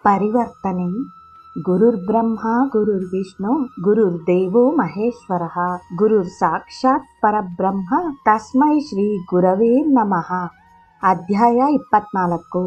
ಪರಿವರ್ತನೆ. ಗುರುರ್ಬ್ರಹ್ಮ ಗುರುರ್ವಿಷ್ಣು ಗುರುರ್ದೇವೋ ಮಹೇಶ್ವರಃ ಗುರುರ್ ಸಾಕ್ಷಾತ್ ಪರಬ್ರಹ್ಮ ತಸ್ಮೈ ಶ್ರೀ ಗುರವೇ ನಮಃ. ಅಧ್ಯಾಯ 24.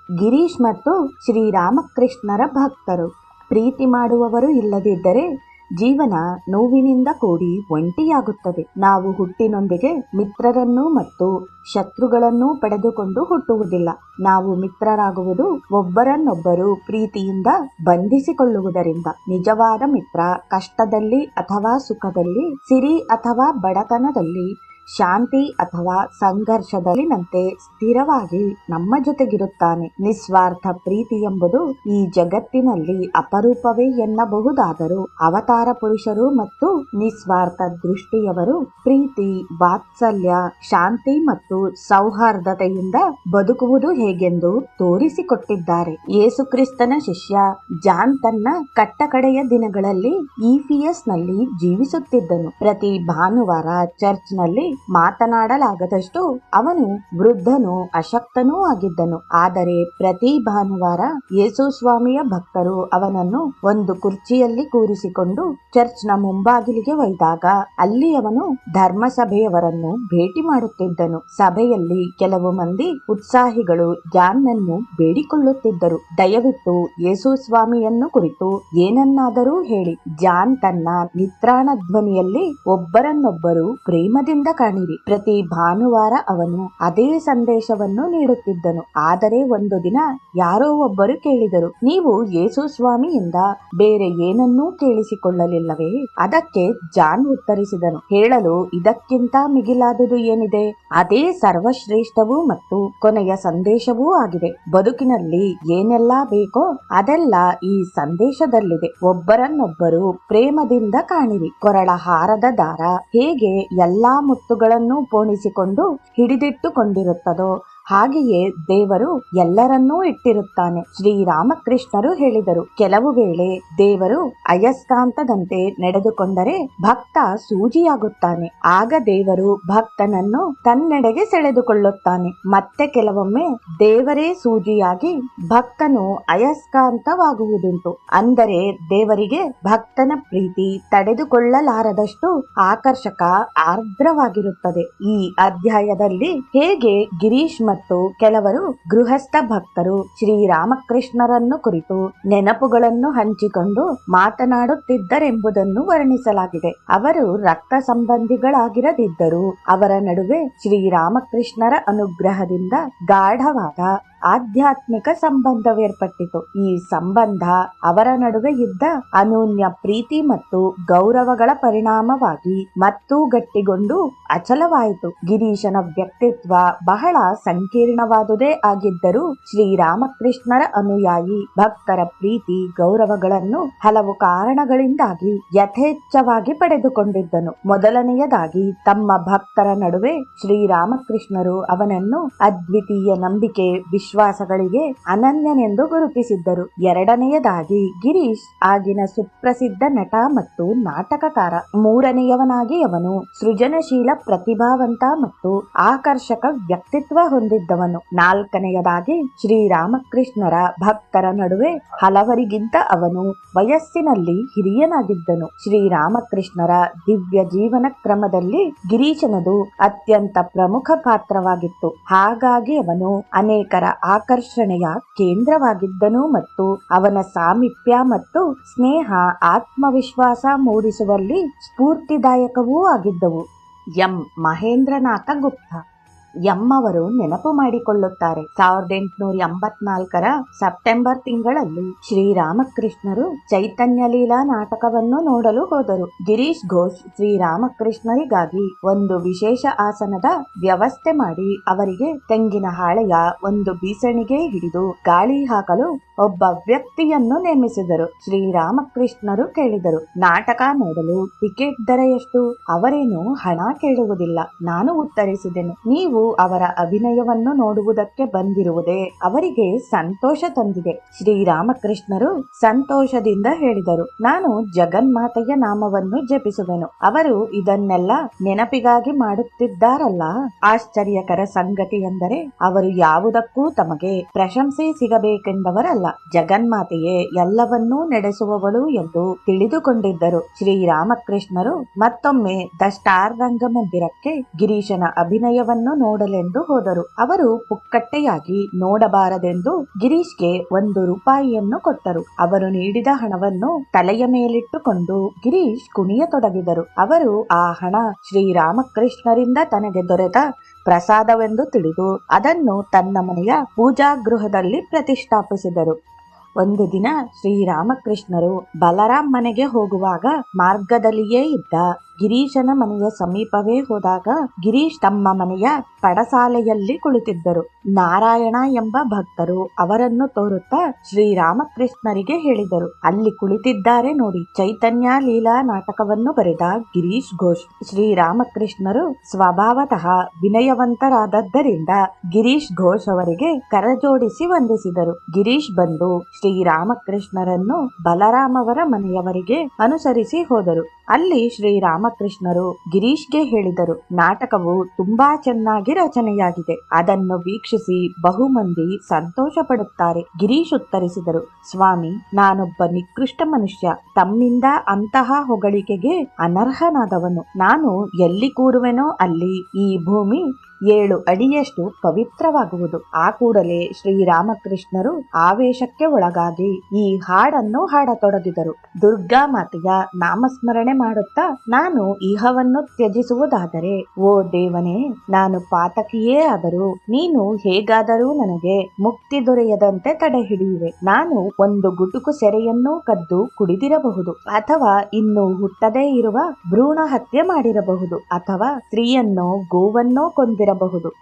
ಗಿರೀಶ್ ಮತ್ತು ಶ್ರೀರಾಮಕೃಷ್ಣರ ಭಕ್ತರು. ಪ್ರೀತಿ ಮಾಡುವವರು ಇಲ್ಲದಿದ್ದರೆ ಜೀವನ ನೋವಿನಿಂದ ಕೂಡಿ ಒಂಟಿಯಾಗುತ್ತದೆ. ನಾವು ಹುಟ್ಟಿನೊಂದಿಗೆ ಮಿತ್ರರನ್ನು ಮತ್ತು ಶತ್ರುಗಳನ್ನು ಪಡೆದುಕೊಂಡು ಹುಟ್ಟುವುದಿಲ್ಲ. ನಾವು ಮಿತ್ರರಾಗುವುದು ಒಬ್ಬರನ್ನೊಬ್ಬರು ಪ್ರೀತಿಯಿಂದ ಬಂಧಿಸಿಕೊಳ್ಳುವುದರಿಂದ. ನಿಜವಾದ ಮಿತ್ರ ಕಷ್ಟದಲ್ಲಿ ಅಥವಾ ಸುಖದಲ್ಲಿ, ಸಿರಿ ಅಥವಾ ಬಡತನದಲ್ಲಿ, ಶಾಂತಿ ಅಥವಾ ಸಂಘರ್ಷದಲ್ಲಿನಂತೆ ಸ್ಥಿರವಾಗಿ ನಮ್ಮ ಜೊತೆಗಿರುತ್ತಾನೆ. ನಿಸ್ವಾರ್ಥ ಪ್ರೀತಿ ಎಂಬುದು ಈ ಜಗತ್ತಿನಲ್ಲಿ ಅಪರೂಪವೇ ಎನ್ನಬಹುದಾದರೂ ಅವತಾರ ಪುರುಷರು ಮತ್ತು ನಿಸ್ವಾರ್ಥ ದೃಷ್ಟಿಯವರು ಪ್ರೀತಿ, ವಾತ್ಸಲ್ಯ, ಶಾಂತಿ ಮತ್ತು ಸೌಹಾರ್ದತೆಯಿಂದ ಬದುಕುವುದು ಹೇಗೆಂದು ತೋರಿಸಿಕೊಟ್ಟಿದ್ದಾರೆ. ಯೇಸು ಕ್ರಿಸ್ತನ ಶಿಷ್ಯ ಜಾನ್ ತನ್ನ ಕಟ್ಟಕಡೆಯ ದಿನಗಳಲ್ಲಿ ಈಫಿಯಸ್ ನಲ್ಲಿ ಜೀವಿಸುತ್ತಿದ್ದನು. ಪ್ರತಿ ಭಾನುವಾರ ಚರ್ಚ್ನಲ್ಲಿ ಮಾತನಾಡಲಾಗದಷ್ಟು ಅವನು ವೃದ್ಧನೂ ಅಶಕ್ತನೂ ಆಗಿದ್ದನು. ಆದರೆ ಪ್ರತಿ ಭಾನುವಾರ ಯೇಸು ಸ್ವಾಮಿಯ ಭಕ್ತರು ಅವನನ್ನು ಒಂದು ಕುರ್ಚಿಯಲ್ಲಿ ಕೂರಿಸಿಕೊಂಡು ಚರ್ಚ್ನ ಮುಂಬಾಗಿಲಿಗೆ ಒಯ್ದಾಗ ಅಲ್ಲಿ ಅವನು ಧರ್ಮಸಭೆಯವರನ್ನು ಭೇಟಿ ಮಾಡುತ್ತಿದ್ದನು. ಸಭೆಯಲ್ಲಿ ಕೆಲವು ಮಂದಿ ಉತ್ಸಾಹಿಗಳು ಜಾನ್ನನ್ನು ಬೇಡಿಕೊಳ್ಳುತ್ತಿದ್ದರು, ದಯವಿಟ್ಟು ಯೇಸು ಸ್ವಾಮಿಯನ್ನು ಕುರಿತು ಏನನ್ನಾದರೂ ಹೇಳಿ. ಜಾನ್ ತನ್ನ ನಿತ್ರಾಣ ಧ್ವನಿಯಲ್ಲಿ ಒಬ್ಬರನ್ನೊಬ್ಬರು ಪ್ರೇಮದಿಂದ ಕಾಣಿರಿ. ಪ್ರತಿ ಭಾನುವಾರ ಅವನು ಅದೇ ಸಂದೇಶವನ್ನು ನೀಡುತ್ತಿದ್ದನು. ಆದರೆ ಒಂದು ದಿನ ಯಾರೋ ಒಬ್ಬರು ಕೇಳಿದರು, ನೀವು ಯೇಸು ಸ್ವಾಮಿಯಿಂದ ಬೇರೆ ಏನನ್ನೂ ಕೇಳಿಸಿಕೊಳ್ಳಲಿಲ್ಲವೇ? ಅದಕ್ಕೆ ಜಾನ್ ಉತ್ತರಿಸಿದನು, ಹೇಳಲು ಇದಕ್ಕಿಂತ ಮಿಗಿಲಾದುದು ಏನಿದೆ? ಅದೇ ಸರ್ವಶ್ರೇಷ್ಠವೂ ಮತ್ತು ಕೊನೆಯ ಸಂದೇಶವೂ ಆಗಿದೆ. ಬದುಕಿನಲ್ಲಿ ಏನೆಲ್ಲ ಬೇಕೋ ಅದೆಲ್ಲ ಈ ಸಂದೇಶದಲ್ಲಿದೆ. ಒಬ್ಬರನ್ನೊಬ್ಬರು ಪ್ರೇಮದಿಂದ ಕಾಣಿರಿ. ಕೊರಳ ಹಾರದ ದಾರ ಹೇಗೆ ಎಲ್ಲಾ ಮುತ್ತುಗಳನ್ನು ಪೋಣಿಸಿಕೊಂಡು ಹಿಡಿದಿಟ್ಟುಕೊಂಡಿರುತ್ತದೋ ಹಾಗೆಯೇ ದೇವರು ಎಲ್ಲರನ್ನೂ ಇಟ್ಟಿರುತ್ತಾನೆ. ಶ್ರೀರಾಮಕೃಷ್ಣರು ಹೇಳಿದರು, ಕೆಲವು ವೇಳೆ ದೇವರು ಅಯಸ್ಕಾಂತದಂತೆ ನಡೆದುಕೊಂಡರೆ ಭಕ್ತ ಸೂಜಿಯಾಗುತ್ತಾನೆ. ಆಗ ದೇವರು ಭಕ್ತನನ್ನು ತನ್ನೆಡೆಗೆ ಸೆಳೆದುಕೊಳ್ಳುತ್ತಾನೆ. ಮತ್ತೆ ಕೆಲವೊಮ್ಮೆ ದೇವರೇ ಸೂಜಿಯಾಗಿ ಭಕ್ತನು ಅಯಸ್ಕಾಂತವಾಗುವುದುಂಟು. ಅಂದರೆ ದೇವರಿಗೆ ಭಕ್ತನ ಪ್ರೀತಿ ತಡೆದುಕೊಳ್ಳಲಾರದಷ್ಟು ಆಕರ್ಷಕ, ಆರ್ದ್ರವಾಗಿರುತ್ತದೆ. ಈ ಅಧ್ಯಾಯದಲ್ಲಿ ಹೇಗೆ ಗಿರೀಶ್ ಮತ್ತು ಕೆಲವರು ಗೃಹಸ್ಥ ಭಕ್ತರು ಶ್ರೀರಾಮಕೃಷ್ಣರನ್ನು ಕುರಿತು ನೆನಪುಗಳನ್ನು ಹಂಚಿಕೊಂಡು ಮಾತನಾಡುತ್ತಿದ್ದರೆಂಬುದನ್ನು ವರ್ಣಿಸಲಾಗಿದೆ. ಅವರು ರಕ್ತ ಸಂಬಂಧಿಗಳಾಗಿರದಿದ್ದರೂ ಅವರ ನಡುವೆ ಶ್ರೀರಾಮಕೃಷ್ಣರ ಅನುಗ್ರಹದಿಂದ ಗಾಢವಾದ ಆಧ್ಯಾತ್ಮಿಕ ಸಂಬಂಧವೇರ್ಪಟ್ಟಿತು. ಈ ಸಂಬಂಧ ಅವರ ನಡುವೆ ಇದ್ದ ಅನೂನ್ಯ ಪ್ರೀತಿ ಮತ್ತು ಗೌರವಗಳ ಪರಿಣಾಮವಾಗಿ ಮತ್ತೂ ಗಟ್ಟಿಗೊಂಡು ಅಚಲವಾಯಿತು. ಗಿರೀಶನ ವ್ಯಕ್ತಿತ್ವ ಬಹಳ ಸಂಕೀರ್ಣವಾದುದೇ ಆಗಿದ್ದರೂ ಶ್ರೀರಾಮಕೃಷ್ಣರ ಅನುಯಾಯಿ ಭಕ್ತರ ಪ್ರೀತಿ ಗೌರವಗಳನ್ನು ಹಲವು ಕಾರಣಗಳಿಂದಾಗಿ ಯಥೇಚ್ಛವಾಗಿ ಪಡೆದುಕೊಂಡಿದ್ದನು. ಮೊದಲನೆಯದಾಗಿ ತಮ್ಮ ಭಕ್ತರ ನಡುವೆ ಶ್ರೀರಾಮಕೃಷ್ಣರು ಅವನನ್ನು ಅದ್ವಿತೀಯ ನಂಬಿಕೆ ವಿಶ್ವಾಸಗಳಿಗೆ ಅನನ್ಯನೆಂದು ಗುರುತಿಸಿದ್ದರು. ಎರಡನೆಯದಾಗಿ ಗಿರೀಶ್ ಆಗಿನ ಸುಪ್ರಸಿದ್ಧ ನಟ ಮತ್ತು ನಾಟಕಕಾರ. ಮೂರನೆಯವನಾಗಿ ಅವನು ಸೃಜನಶೀಲ, ಪ್ರತಿಭಾವಂತ ಮತ್ತು ಆಕರ್ಷಕ ವ್ಯಕ್ತಿತ್ವ ಹೊಂದಿದ್ದವನು. ನಾಲ್ಕನೆಯದಾಗಿ ಶ್ರೀರಾಮಕೃಷ್ಣರ ಭಕ್ತರ ನಡುವೆ ಹಲವರಿಗಿಂತ ಅವನು ವಯಸ್ಸಿನಲ್ಲಿ ಹಿರಿಯನಾಗಿದ್ದನು. ಶ್ರೀರಾಮಕೃಷ್ಣರ ದಿವ್ಯ ಜೀವನ ಕ್ರಮದಲ್ಲಿ ಗಿರೀಶನದು ಅತ್ಯಂತ ಪ್ರಮುಖ ಪಾತ್ರವಾಗಿತ್ತು. ಹಾಗಾಗಿ ಅವನು ಅನೇಕರ ಆಕರ್ಷಣೆಯ ಕೇಂದ್ರವಾಗಿದ್ದನು ಮತ್ತು ಅವನ ಸಾಮೀಪ್ಯ ಮತ್ತು ಸ್ನೇಹ ಆತ್ಮವಿಶ್ವಾಸ ಮೂಡಿಸುವಲ್ಲಿ ಸ್ಫೂರ್ತಿದಾಯಕವೂ ಆಗಿದ್ದವು. ಎಂ. ಮಹೇಂದ್ರನಾಥ ಗುಪ್ತ ಅವರು ನೆನಪು ಮಾಡಿಕೊಳ್ಳುತ್ತಾರೆ, 1884ರ ಸೆಪ್ಟೆಂಬರ್ ತಿಂಗಳಲ್ಲಿ ಶ್ರೀರಾಮಕೃಷ್ಣರು ಚೈತನ್ಯ ಲೀಲಾ ನಾಟಕವನ್ನು ನೋಡಲು ಹೋದರು. ಗಿರೀಶ್ ಘೋಷ್ ಶ್ರೀರಾಮಕೃಷ್ಣರಿಗಾಗಿ ಒಂದು ವಿಶೇಷ ಆಸನದ ವ್ಯವಸ್ಥೆ ಮಾಡಿ ಅವರಿಗೆ ತೆಂಗಿನ ಹಾಳೆಯ ಒಂದು ಬೀಸಣಿಗೆ ಹಿಡಿದು ಗಾಳಿ ಹಾಕಲು ಒಬ್ಬ ವ್ಯಕ್ತಿಯನ್ನು ನೇಮಿಸಿದರು. ಶ್ರೀರಾಮಕೃಷ್ಣರು ಕೇಳಿದರು, ನಾಟಕ ನೋಡಲು ಟಿಕೆಟ್ ದರ ಎಷ್ಟು? ಅವರೇನು ಹಣ ಕೇಳುವುದಿಲ್ಲ. ನಾನು ಉತ್ತರಿಸಿದೆನು, ನೀವು ಅವರ ಅಭಿನಯವನ್ನು ನೋಡುವುದಕ್ಕೆ ಬಂದಿರುವುದೇ ಅವರಿಗೆ ಸಂತೋಷ ತಂದಿದೆ. ಶ್ರೀರಾಮಕೃಷ್ಣರು ಸಂತೋಷದಿಂದ ಹೇಳಿದರು, ನಾನು ಜಗನ್ಮಾತೆಯ ನಾಮವನ್ನು ಜಪಿಸುವೆನು. ಅವರು ಇದನ್ನೆಲ್ಲ ನೆನಪಿಗಾಗಿ ಮಾಡುತ್ತಿದ್ದಾರಲ್ಲ. ಆಶ್ಚರ್ಯಕರ ಸಂಗತಿ ಎಂದರೆ ಅವರು ಯಾವುದಕ್ಕೂ ತಮಗೆ ಪ್ರಶಂಸೆ ಸಿಗಬೇಕೆಂದವರಲ್ಲ. ಜಗನ್ಮಾತೆಯೇ ಎಲ್ಲವನ್ನೂ ನಡೆಸುವವಳು ಎಂದು ತಿಳಿದುಕೊಂಡಿದ್ದರು. ಶ್ರೀರಾಮಕೃಷ್ಣರು ಮತ್ತೊಮ್ಮೆ ದ ಸ್ಟಾರ್ ರಂಗಮಂದಿರಕ್ಕೆ ಗಿರೀಶನ ಅಭಿನಯವನ್ನು ನೋಡಲೆಂದು ಹೋದರು. ಅವರು ಪುಕ್ಕಟ್ಟೆಯಾಗಿ ನೋಡಬಾರದೆಂದು ಗಿರೀಶ್ಗೆ 1 ರೂಪಾಯಿಯನ್ನು ಕೊಟ್ಟರು. ಅವರು ನೀಡಿದ ಹಣವನ್ನು ತಲೆಯ ಮೇಲಿಟ್ಟುಕೊಂಡು ಗಿರೀಶ್ ಕುಣಿಯತೊಡಗಿದರು. ಅವರು ಆ ಹಣ ಶ್ರೀರಾಮಕೃಷ್ಣರಿಂದ ತನಗೆ ದೊರೆತ ಪ್ರಸಾದವೆಂದು ತಿಳಿದು ಅದನ್ನು ತನ್ನ ಮನೆಯ ಪೂಜಾಗೃಹದಲ್ಲಿ ಪ್ರತಿಷ್ಠಾಪಿಸಿದರು. ಒಂದು ದಿನ ಶ್ರೀರಾಮಕೃಷ್ಣರು ಬಲರಾಮ್ ಮನೆಗೆ ಹೋಗುವಾಗ ಮಾರ್ಗದಲ್ಲಿಯೇ ಇದ್ದ ಗಿರೀಶನ ಮನೆಯ ಸಮೀಪವೇ ಹೋದಾಗ ಗಿರೀಶ್ ತಮ್ಮ ಮನೆಯ ಪಡಸಾಲೆಯಲ್ಲಿ ಕುಳಿತಿದ್ದರು. ನಾರಾಯಣ ಎಂಬ ಭಕ್ತರು ಅವರನ್ನು ತೋರುತ್ತಾ ಶ್ರೀರಾಮಕೃಷ್ಣರಿಗೆ ಹೇಳಿದರು, ಅಲ್ಲಿ ಕುಳಿತಿದ್ದಾರೆ ನೋಡಿ, ಚೈತನ್ಯ ಲೀಲಾ ನಾಟಕವನ್ನು ಬರೆದ ಗಿರೀಶ್ ಘೋಷ್. ಶ್ರೀರಾಮಕೃಷ್ಣರು ಸ್ವಭಾವತಃ ವಿನಯವಂತರಾದದ್ದರಿಂದ ಗಿರೀಶ್ ಘೋಷ್ ಅವರಿಗೆ ಕರಜೋಡಿಸಿ ವಂದಿಸಿದರು. ಗಿರೀಶ್ ಬಂದು ಶ್ರೀರಾಮಕೃಷ್ಣರನ್ನು ಬಲರಾಮ್ ಅವರ ಮನೆಯವರಿಗೆ ಅನುಸರಿಸಿ ಹೋದರು. ಅಲ್ಲಿ ಶ್ರೀರಾಮಕೃಷ್ಣರು ಗಿರೀಶ್ಗೆ ಹೇಳಿದರು, ನಾಟಕವು ತುಂಬಾ ಚೆನ್ನಾಗಿ ರಚನೆಯಾಗಿದೆ. ಅದನ್ನು ವೀಕ್ಷಿಸಿ ಬಹುಮಂದಿ ಸಂತೋಷ ಪಡುತ್ತಾರೆ. ಗಿರೀಶ್ ಉತ್ತರಿಸಿದರು, ಸ್ವಾಮಿ, ನಾನೊಬ್ಬ ನಿಕೃಷ್ಟ ಮನುಷ್ಯ. ತಮ್ಮಿಂದ ಅಂತಹ ಹೊಗಳಿಕೆಗೆ ಅನರ್ಹನಾದವನು. ನಾನು ಎಲ್ಲಿ ಕೂರುವೆನೋ ಅಲ್ಲಿ ಈ ಭೂಮಿ 7 ಅಡಿಯಷ್ಟು ಪವಿತ್ರವಾಗುವುದು. ಆ ಕೂಡಲೇ ಶ್ರೀರಾಮಕೃಷ್ಣರು ಆವೇಶಕ್ಕೆ ಒಳಗಾಗಿ ಈ ಹಾಡನ್ನು ಹಾಡತೊಡಗಿದರು. ದುರ್ಗಾ ಮಾತೆಯ ನಾಮಸ್ಮರಣೆ ಮಾಡುತ್ತಾ, ನಾನು ಇಹವನ್ನು ತ್ಯಜಿಸುವುದಾದರೆ ಓ ದೇವನೇ, ನಾನು ಪಾತಕಿಯೇ ಆದರೂ ನೀನು ಹೇಗಾದರೂ ನನಗೆ ಮುಕ್ತಿ ದೊರೆಯದಂತೆ ತಡೆ ಹಿಡಿಯುವೆ. ನಾನು ಒಂದು ಗುಟುಕು ಸೆರೆಯನ್ನು ಕದ್ದು ಕುಡಿದಿರಬಹುದು, ಅಥವಾ ಇನ್ನು ಹುಟ್ಟದೇ ಇರುವ ಭ್ರೂಣ ಹತ್ಯೆ ಮಾಡಿರಬಹುದು, ಅಥವಾ ಸ್ತ್ರೀಯನ್ನೋ ಗೋವನ್ನೋ ಕೊಂದಿರಬಹುದು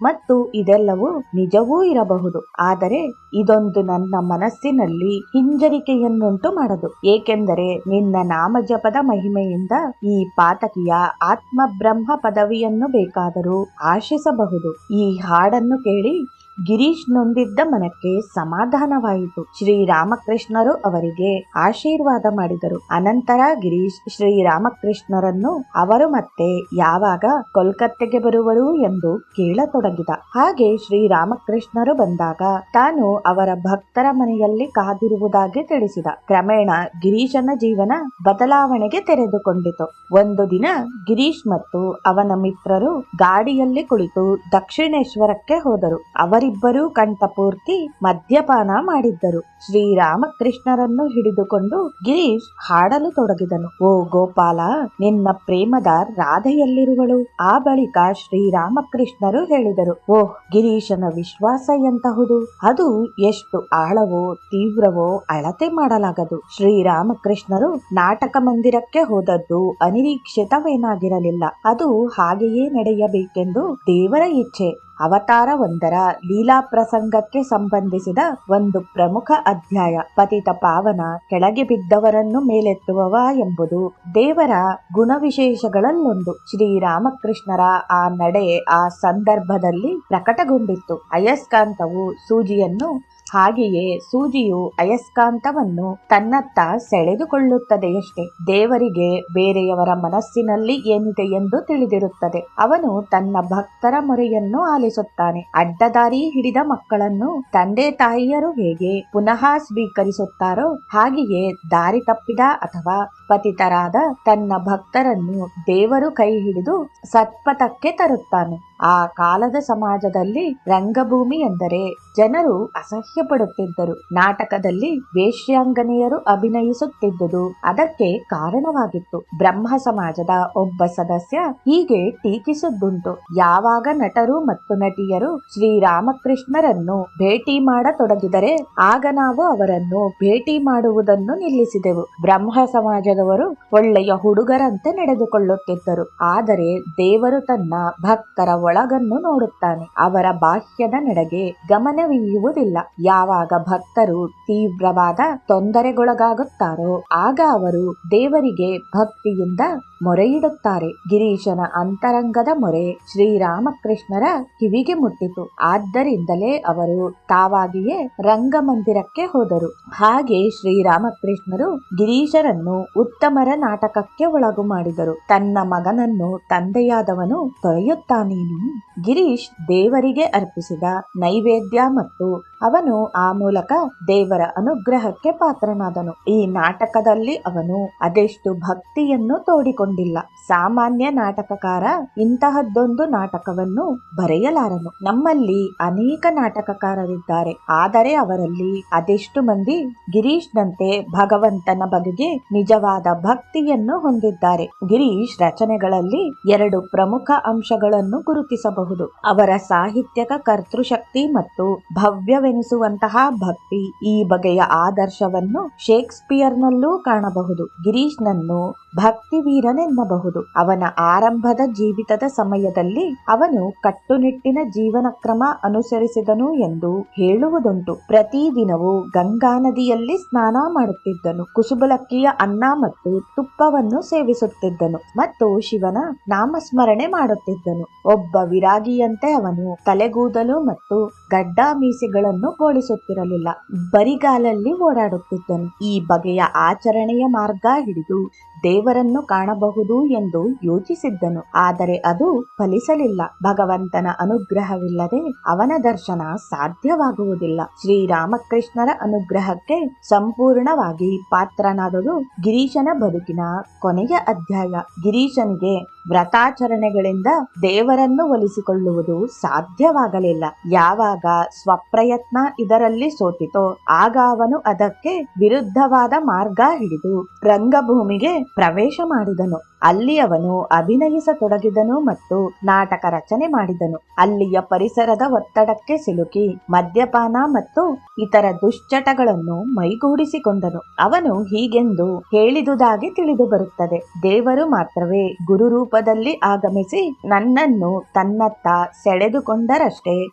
ಮತ್ತು ಇದೆಲ್ಲವೂ ನಿಜವೂ ಇರಬಹುದು. ಆದರೆ ಇದೊಂದು ನನ್ನ ಮನಸ್ಸಿನಲ್ಲಿ ಹಿಂಜರಿಕೆಯನ್ನುಂಟು ಮಾಡದು. ಏಕೆಂದರೆ ನಿನ್ನ ನಾಮಜಪದ ಮಹಿಮೆಯಿಂದ ಈ ಪಾತಕಿಯ ಆತ್ಮ ಬ್ರಹ್ಮ ಪದವಿಯನ್ನು ಬೇಕಾದರೂ ಆಶಿಸಬಹುದು. ಈ ಹಾಡನ್ನು ಕೇಳಿ ಗಿರೀಶ್ ನೊಂದಿದ್ದ ಮನಕ್ಕೆ ಸಮಾಧಾನವಾಯಿತು. ಶ್ರೀರಾಮಕೃಷ್ಣರು ಅವರಿಗೆ ಆಶೀರ್ವಾದ ಮಾಡಿದರು. ಅನಂತರ ಗಿರೀಶ್ ಶ್ರೀರಾಮಕೃಷ್ಣರನ್ನು ಅವರು ಮತ್ತೆ ಯಾವಾಗ ಕೋಲ್ಕತ್ತೆಗೆ ಬರುವರು ಎಂದು ಕೇಳತೊಡಗಿದ. ಹಾಗೆ ಶ್ರೀರಾಮಕೃಷ್ಣರು ಬಂದಾಗ ತಾನು ಅವರ ಭಕ್ತರ ಮನೆಯಲ್ಲಿ ಕಾದಿರುವುದಾಗಿ ತಿಳಿಸಿದ. ಕ್ರಮೇಣ ಗಿರೀಶನ ಜೀವನ ಬದಲಾವಣೆಗೆ ತೆರೆದುಕೊಂಡಿತು. ಒಂದು ದಿನ ಗಿರೀಶ್ ಮತ್ತು ಅವನ ಮಿತ್ರರು ಗಾಡಿಯಲ್ಲಿ ಕುಳಿತು ದಕ್ಷಿಣೇಶ್ವರಕ್ಕೆ ಹೋದರು. ಅವರಿಬ್ಬರೂ ಕಂಠಪೂರ್ತಿ ಮದ್ಯಪಾನ ಮಾಡಿದ್ದರು. ಶ್ರೀರಾಮಕೃಷ್ಣರನ್ನು ಹಿಡಿದುಕೊಂಡು ಗಿರೀಶ್ ಹಾಡಲು ತೊಡಗಿದನು. ಓ ಗೋಪಾಲ, ನಿನ್ನ ಪ್ರೇಮದ ರಾಧೆಯಲ್ಲಿರುವಳು. ಆ ಬಳಿಕ ಶ್ರೀರಾಮಕೃಷ್ಣರು ಹೇಳಿದರು, ಓಹ್, ಗಿರೀಶನ ವಿಶ್ವಾಸ ಎಂತಹುದು, ಅದು ಎಷ್ಟು ಆಳವೋ ತೀವ್ರವೋ ಅಳತೆ ಮಾಡಲಾಗದು. ಶ್ರೀರಾಮಕೃಷ್ಣರು ನಾಟಕ ಮಂದಿರಕ್ಕೆ ಹೋದದ್ದು ಅನಿರೀಕ್ಷಿತವೇನಾಗಿರಲಿಲ್ಲ. ಅದು ಹಾಗೆಯೇ ನಡೆಯಬೇಕೆಂದು ದೇವರ ಇಚ್ಛೆ. ಅವತಾರ 1ರ ಲೀಲಾ ಪ್ರಸಂಗಕ್ಕೆ ಸಂಬಂಧಿಸಿದ ಒಂದು ಪ್ರಮುಖ ಅಧ್ಯಾಯ. ಪತಿತ ಪಾವನ, ಕೆಳಗೆ ಬಿದ್ದವರನ್ನು ಮೇಲೆತ್ತುವವ ಎಂಬುದು ದೇವರ ಗುಣವಿಶೇಷಗಳಲ್ಲೊಂದು. ಶ್ರೀರಾಮಕೃಷ್ಣರ ಆ ನಡೆ ಆ ಸಂದರ್ಭದಲ್ಲಿ ಪ್ರಕಟಗೊಂಡಿತ್ತು. ಅಯಸ್ಕಾಂತವು ಸೂಜಿಯನ್ನು, ಹಾಗೆಯೇ ಸೂಜಿಯು ಅಯಸ್ಕಾಂತವನ್ನು ತನ್ನತ್ತ ಸೆಳೆದುಕೊಳ್ಳುತ್ತದೆಯಷ್ಟೇ. ದೇವರಿಗೆ ಬೇರೆಯವರ ಮನಸ್ಸಿನಲ್ಲಿ ಏನಿದೆ ಎಂದು ತಿಳಿದಿರುತ್ತದೆ. ಅವನು ತನ್ನ ಭಕ್ತರ ಮೊರೆಯನ್ನು ಆಲಿಸುತ್ತಾನೆ. ಅಡ್ಡದಾರಿ ಹಿಡಿದ ಮಕ್ಕಳನ್ನು ತಂದೆ ತಾಯಿಯರು ಹೇಗೆ ಪುನಃ ಸ್ವೀಕರಿಸುತ್ತಾರೋ ಹಾಗೆಯೇ ದಾರಿ ತಪ್ಪಿದ ಅಥವಾ ಪತಿತರಾದ ತನ್ನ ಭಕ್ತರನ್ನು ದೇವರು ಕೈ ಹಿಡಿದು ಸತ್ಪಥಕ್ಕೆ ತರುತ್ತಾನೆ. ಆ ಕಾಲದ ಸಮಾಜದಲ್ಲಿ ರಂಗಭೂಮಿ ಎಂದರೆ ಜನರು ಅಸಹ್ಯ ಪಡುತ್ತಿದ್ದರು. ನಾಟಕದಲ್ಲಿ ವೇಶ್ಯಾಂಗನೆಯರು ಅಭಿನಯಿಸುತ್ತಿದ್ದುದು ಅದಕ್ಕೆ ಕಾರಣವಾಗಿತ್ತು. ಬ್ರಹ್ಮ ಸಮಾಜದ ಒಬ್ಬ ಸದಸ್ಯ ಹೀಗೆ ಟೀಕಿಸಿದ್ದುಂಟು. ಯಾವಾಗ ನಟರು ಮತ್ತು ನಟಿಯರು ಶ್ರೀರಾಮಕೃಷ್ಣರನ್ನು ಭೇಟಿ ಮಾಡತೊಡಗಿದರೆ ಆಗ ನಾವು ಅವರನ್ನು ಭೇಟಿ ಮಾಡುವುದನ್ನು ನಿಲ್ಲಿಸಿದೆವು. ಬ್ರಹ್ಮ ಸಮಾಜದವರು ಒಳ್ಳೆಯ ಹುಡುಗರಂತೆ ನಡೆದುಕೊಳ್ಳುತ್ತಿದ್ದರು. ಆದರೆ ದೇವರು ತನ್ನ ಭಕ್ತರ ಒಳಗನ್ನು ನೋಡುತ್ತಾನೆ. ಅವರ ಬಾಹ್ಯದ ನಡೆಗೆ ಗಮನವೀಯುವುದಿಲ್ಲ. ಯಾವಾಗ ಭಕ್ತರು ತೀವ್ರವಾದ ತೊಂದರೆಗೊಳಗಾಗುತ್ತಾರೋ ಆಗ ಅವರು ದೇವರಿಗೆ ಭಕ್ತಿಯಿಂದ ಮೊರೆಯಿಡುತ್ತಾರೆ. ಗಿರೀಶನ ಅಂತರಂಗದ ಮೊರೆ ಶ್ರೀರಾಮಕೃಷ್ಣರ ಕಿವಿಗೆ ಮುಟ್ಟಿತು. ಆದ್ದರಿಂದಲೇ ಅವರು ತಾವಾಗಿಯೇ ರಂಗಮಂದಿರಕ್ಕೆ ಹೋದರು. ಹಾಗೆ ಶ್ರೀರಾಮಕೃಷ್ಣರು ಗಿರೀಶರನ್ನು ಉತ್ತಮರ ನಾಟಕಕ್ಕೆ ಒಳಗು ಮಾಡಿದರು. ತನ್ನ ಮಗನನ್ನು ತಂದೆಯಾದವನು ತೊರೆಯುತ್ತಾನೇನು? ಗಿರೀಶ್ ದೇವರಿಗೆ ಅರ್ಪಿಸಿದ ನೈವೇದ್ಯ ಮತ್ತು ಅವನು ಆ ಮೂಲಕ ದೇವರ ಅನುಗ್ರಹಕ್ಕೆ ಪಾತ್ರನಾದನು. ಈ ನಾಟಕದಲ್ಲಿ ಅವನು ಅದೆಷ್ಟು ಭಕ್ತಿಯನ್ನು ತೋಡಿಕೊಂಡಿಲ್ಲ. ಸಾಮಾನ್ಯ ನಾಟಕಕಾರ ಇಂತಹದ್ದೊಂದು ನಾಟಕವನ್ನು ಬರೆಯಲಾರನು. ನಮ್ಮಲ್ಲಿ ಅನೇಕ ನಾಟಕಕಾರರಿದ್ದಾರೆ, ಆದರೆ ಅವರಲ್ಲಿ ಅದೆಷ್ಟು ಮಂದಿ ಗಿರೀಶ್ನಂತೆ ಭಗವಂತನ ಬಗೆಗೆ ನಿಜವಾದ ಭಕ್ತಿಯನ್ನು ಹೊಂದಿದ್ದಾರೆ? ಗಿರೀಶ್ ರಚನೆಗಳಲ್ಲಿ 2 ಪ್ರಮುಖ ಅಂಶಗಳನ್ನು ಗುರುತಿಸಬಹುದು. ಅವರ ಸಾಹಿತ್ಯಕ ಕರ್ತೃಶಕ್ತಿ ಮತ್ತು ಭವ್ಯವೆನಿಸುವಂತಹ ಭಕ್ತಿ. ಈ ಬಗೆಯ ಆದರ್ಶವನ್ನು ಶೇಕ್ಸ್ಪಿಯರ್ನಲ್ಲೂ ಕಾಣಬಹುದು. ಗಿರೀಶ್ನನ್ನು ಭಕ್ತಿವೀರನೆನ್ನಬಹುದು. ಅವನ ಆರಂಭದ ಜೀವಿತದ ಸಮಯದಲ್ಲಿ ಅವನು ಕಟ್ಟುನಿಟ್ಟಿನ ಜೀವನ ಕ್ರಮ ಅನುಸರಿಸಿದನು ಎಂದು ಹೇಳುವುದುಂಟು. ಪ್ರತಿದಿನವೂ ಗಂಗಾ ನದಿಯಲ್ಲಿ ಸ್ನಾನ ಮಾಡುತ್ತಿದ್ದನು. ಕುಸುಬಲಕ್ಕಿಯ ಅನ್ನ ಮತ್ತು ತುಪ್ಪವನ್ನು ಸೇವಿಸುತ್ತಿದ್ದನು ಮತ್ತು ಶಿವನ ನಾಮಸ್ಮರಣೆ ಮಾಡುತ್ತಿದ್ದನು. ಒಬ್ಬ ವಿರಾಗಿಯಂತೆ ಅವನು ತಲೆಗೂದಲು ಮತ್ತು ಗಡ್ಡ ಮೀಸೆಗಳನ್ನು ಬೋಳಿಸುತ್ತಿರಲಿಲ್ಲ. ಬರಿಗಾಲಲ್ಲಿ ಓಡಾಡುತ್ತಿದ್ದನು. ಈ ಬಗೆಯ ಆಚರಣೆಯ ಮಾರ್ಗ ಹಿಡಿದು ದೇವರನ್ನು ಕಾಣಬಹುದು ಎಂದು ಯೋಚಿಸಿದ್ದನು. ಆದರೆ ಅದು ಫಲಿಸಲಿಲ್ಲ. ಭಗವಂತನ ಅನುಗ್ರಹವಿಲ್ಲದೆ ಅವನ ದರ್ಶನ ಸಾಧ್ಯವಾಗುವುದಿಲ್ಲ. ಶ್ರೀರಾಮಕೃಷ್ಣರ ಅನುಗ್ರಹಕ್ಕೆ ಸಂಪೂರ್ಣವಾಗಿ ಪಾತ್ರನಾದದು ಗಿರೀಶನ ಬದುಕಿನ ಕೊನೆಯ ಅಧ್ಯಾಯ. ಗಿರೀಶನಿಗೆ ವ್ರತಾಚರಣೆಗಳಿಂದ ದೇವರನ್ನು ಒಲಿಸಿಕೊಳ್ಳುವುದು ಸಾಧ್ಯವಾಗಲಿಲ್ಲ. ಯಾವಾಗ ಸ್ವಪ್ರಯತ್ನ ಇದರಲ್ಲಿ ಸೋತಿತೋ ಆಗ ಅವನು ಅದಕ್ಕೆ ವಿರುದ್ಧವಾದ ಮಾರ್ಗ ಹಿಡಿದು ರಂಗಭೂಮಿಗೆ ಪ್ರವೇಶ ಮಾಡಿದನು. ಅಲ್ಲಿ ಅವನು ಅಭಿನಯಿಸತೊಡಗಿದನು ಮತ್ತು ನಾಟಕ ರಚನೆ ಮಾಡಿದನು. ಅಲ್ಲಿಯ ಪರಿಸರದ ಒತ್ತಡಕ್ಕೆ ಸಿಲುಕಿ ಮದ್ಯಪಾನ ಮತ್ತು ಇತರ ದುಶ್ಚಟಗಳನ್ನು ಮೈಗೂಡಿಸಿಕೊಂಡನು. ಅವನು ಹೀಗೆಂದು ಹೇಳಿದುದಾಗಿ ತಿಳಿದು ಬರುತ್ತದೆ: ದೇವರು ಮಾತ್ರವೇ ಗುರು ರೂಪದಲ್ಲಿ ಆಗಮಿಸಿ ನನ್ನನ್ನು ತನ್ನತ್ತ ಸೆಳೆದುಕೊಂಡರಷ್ಟೇ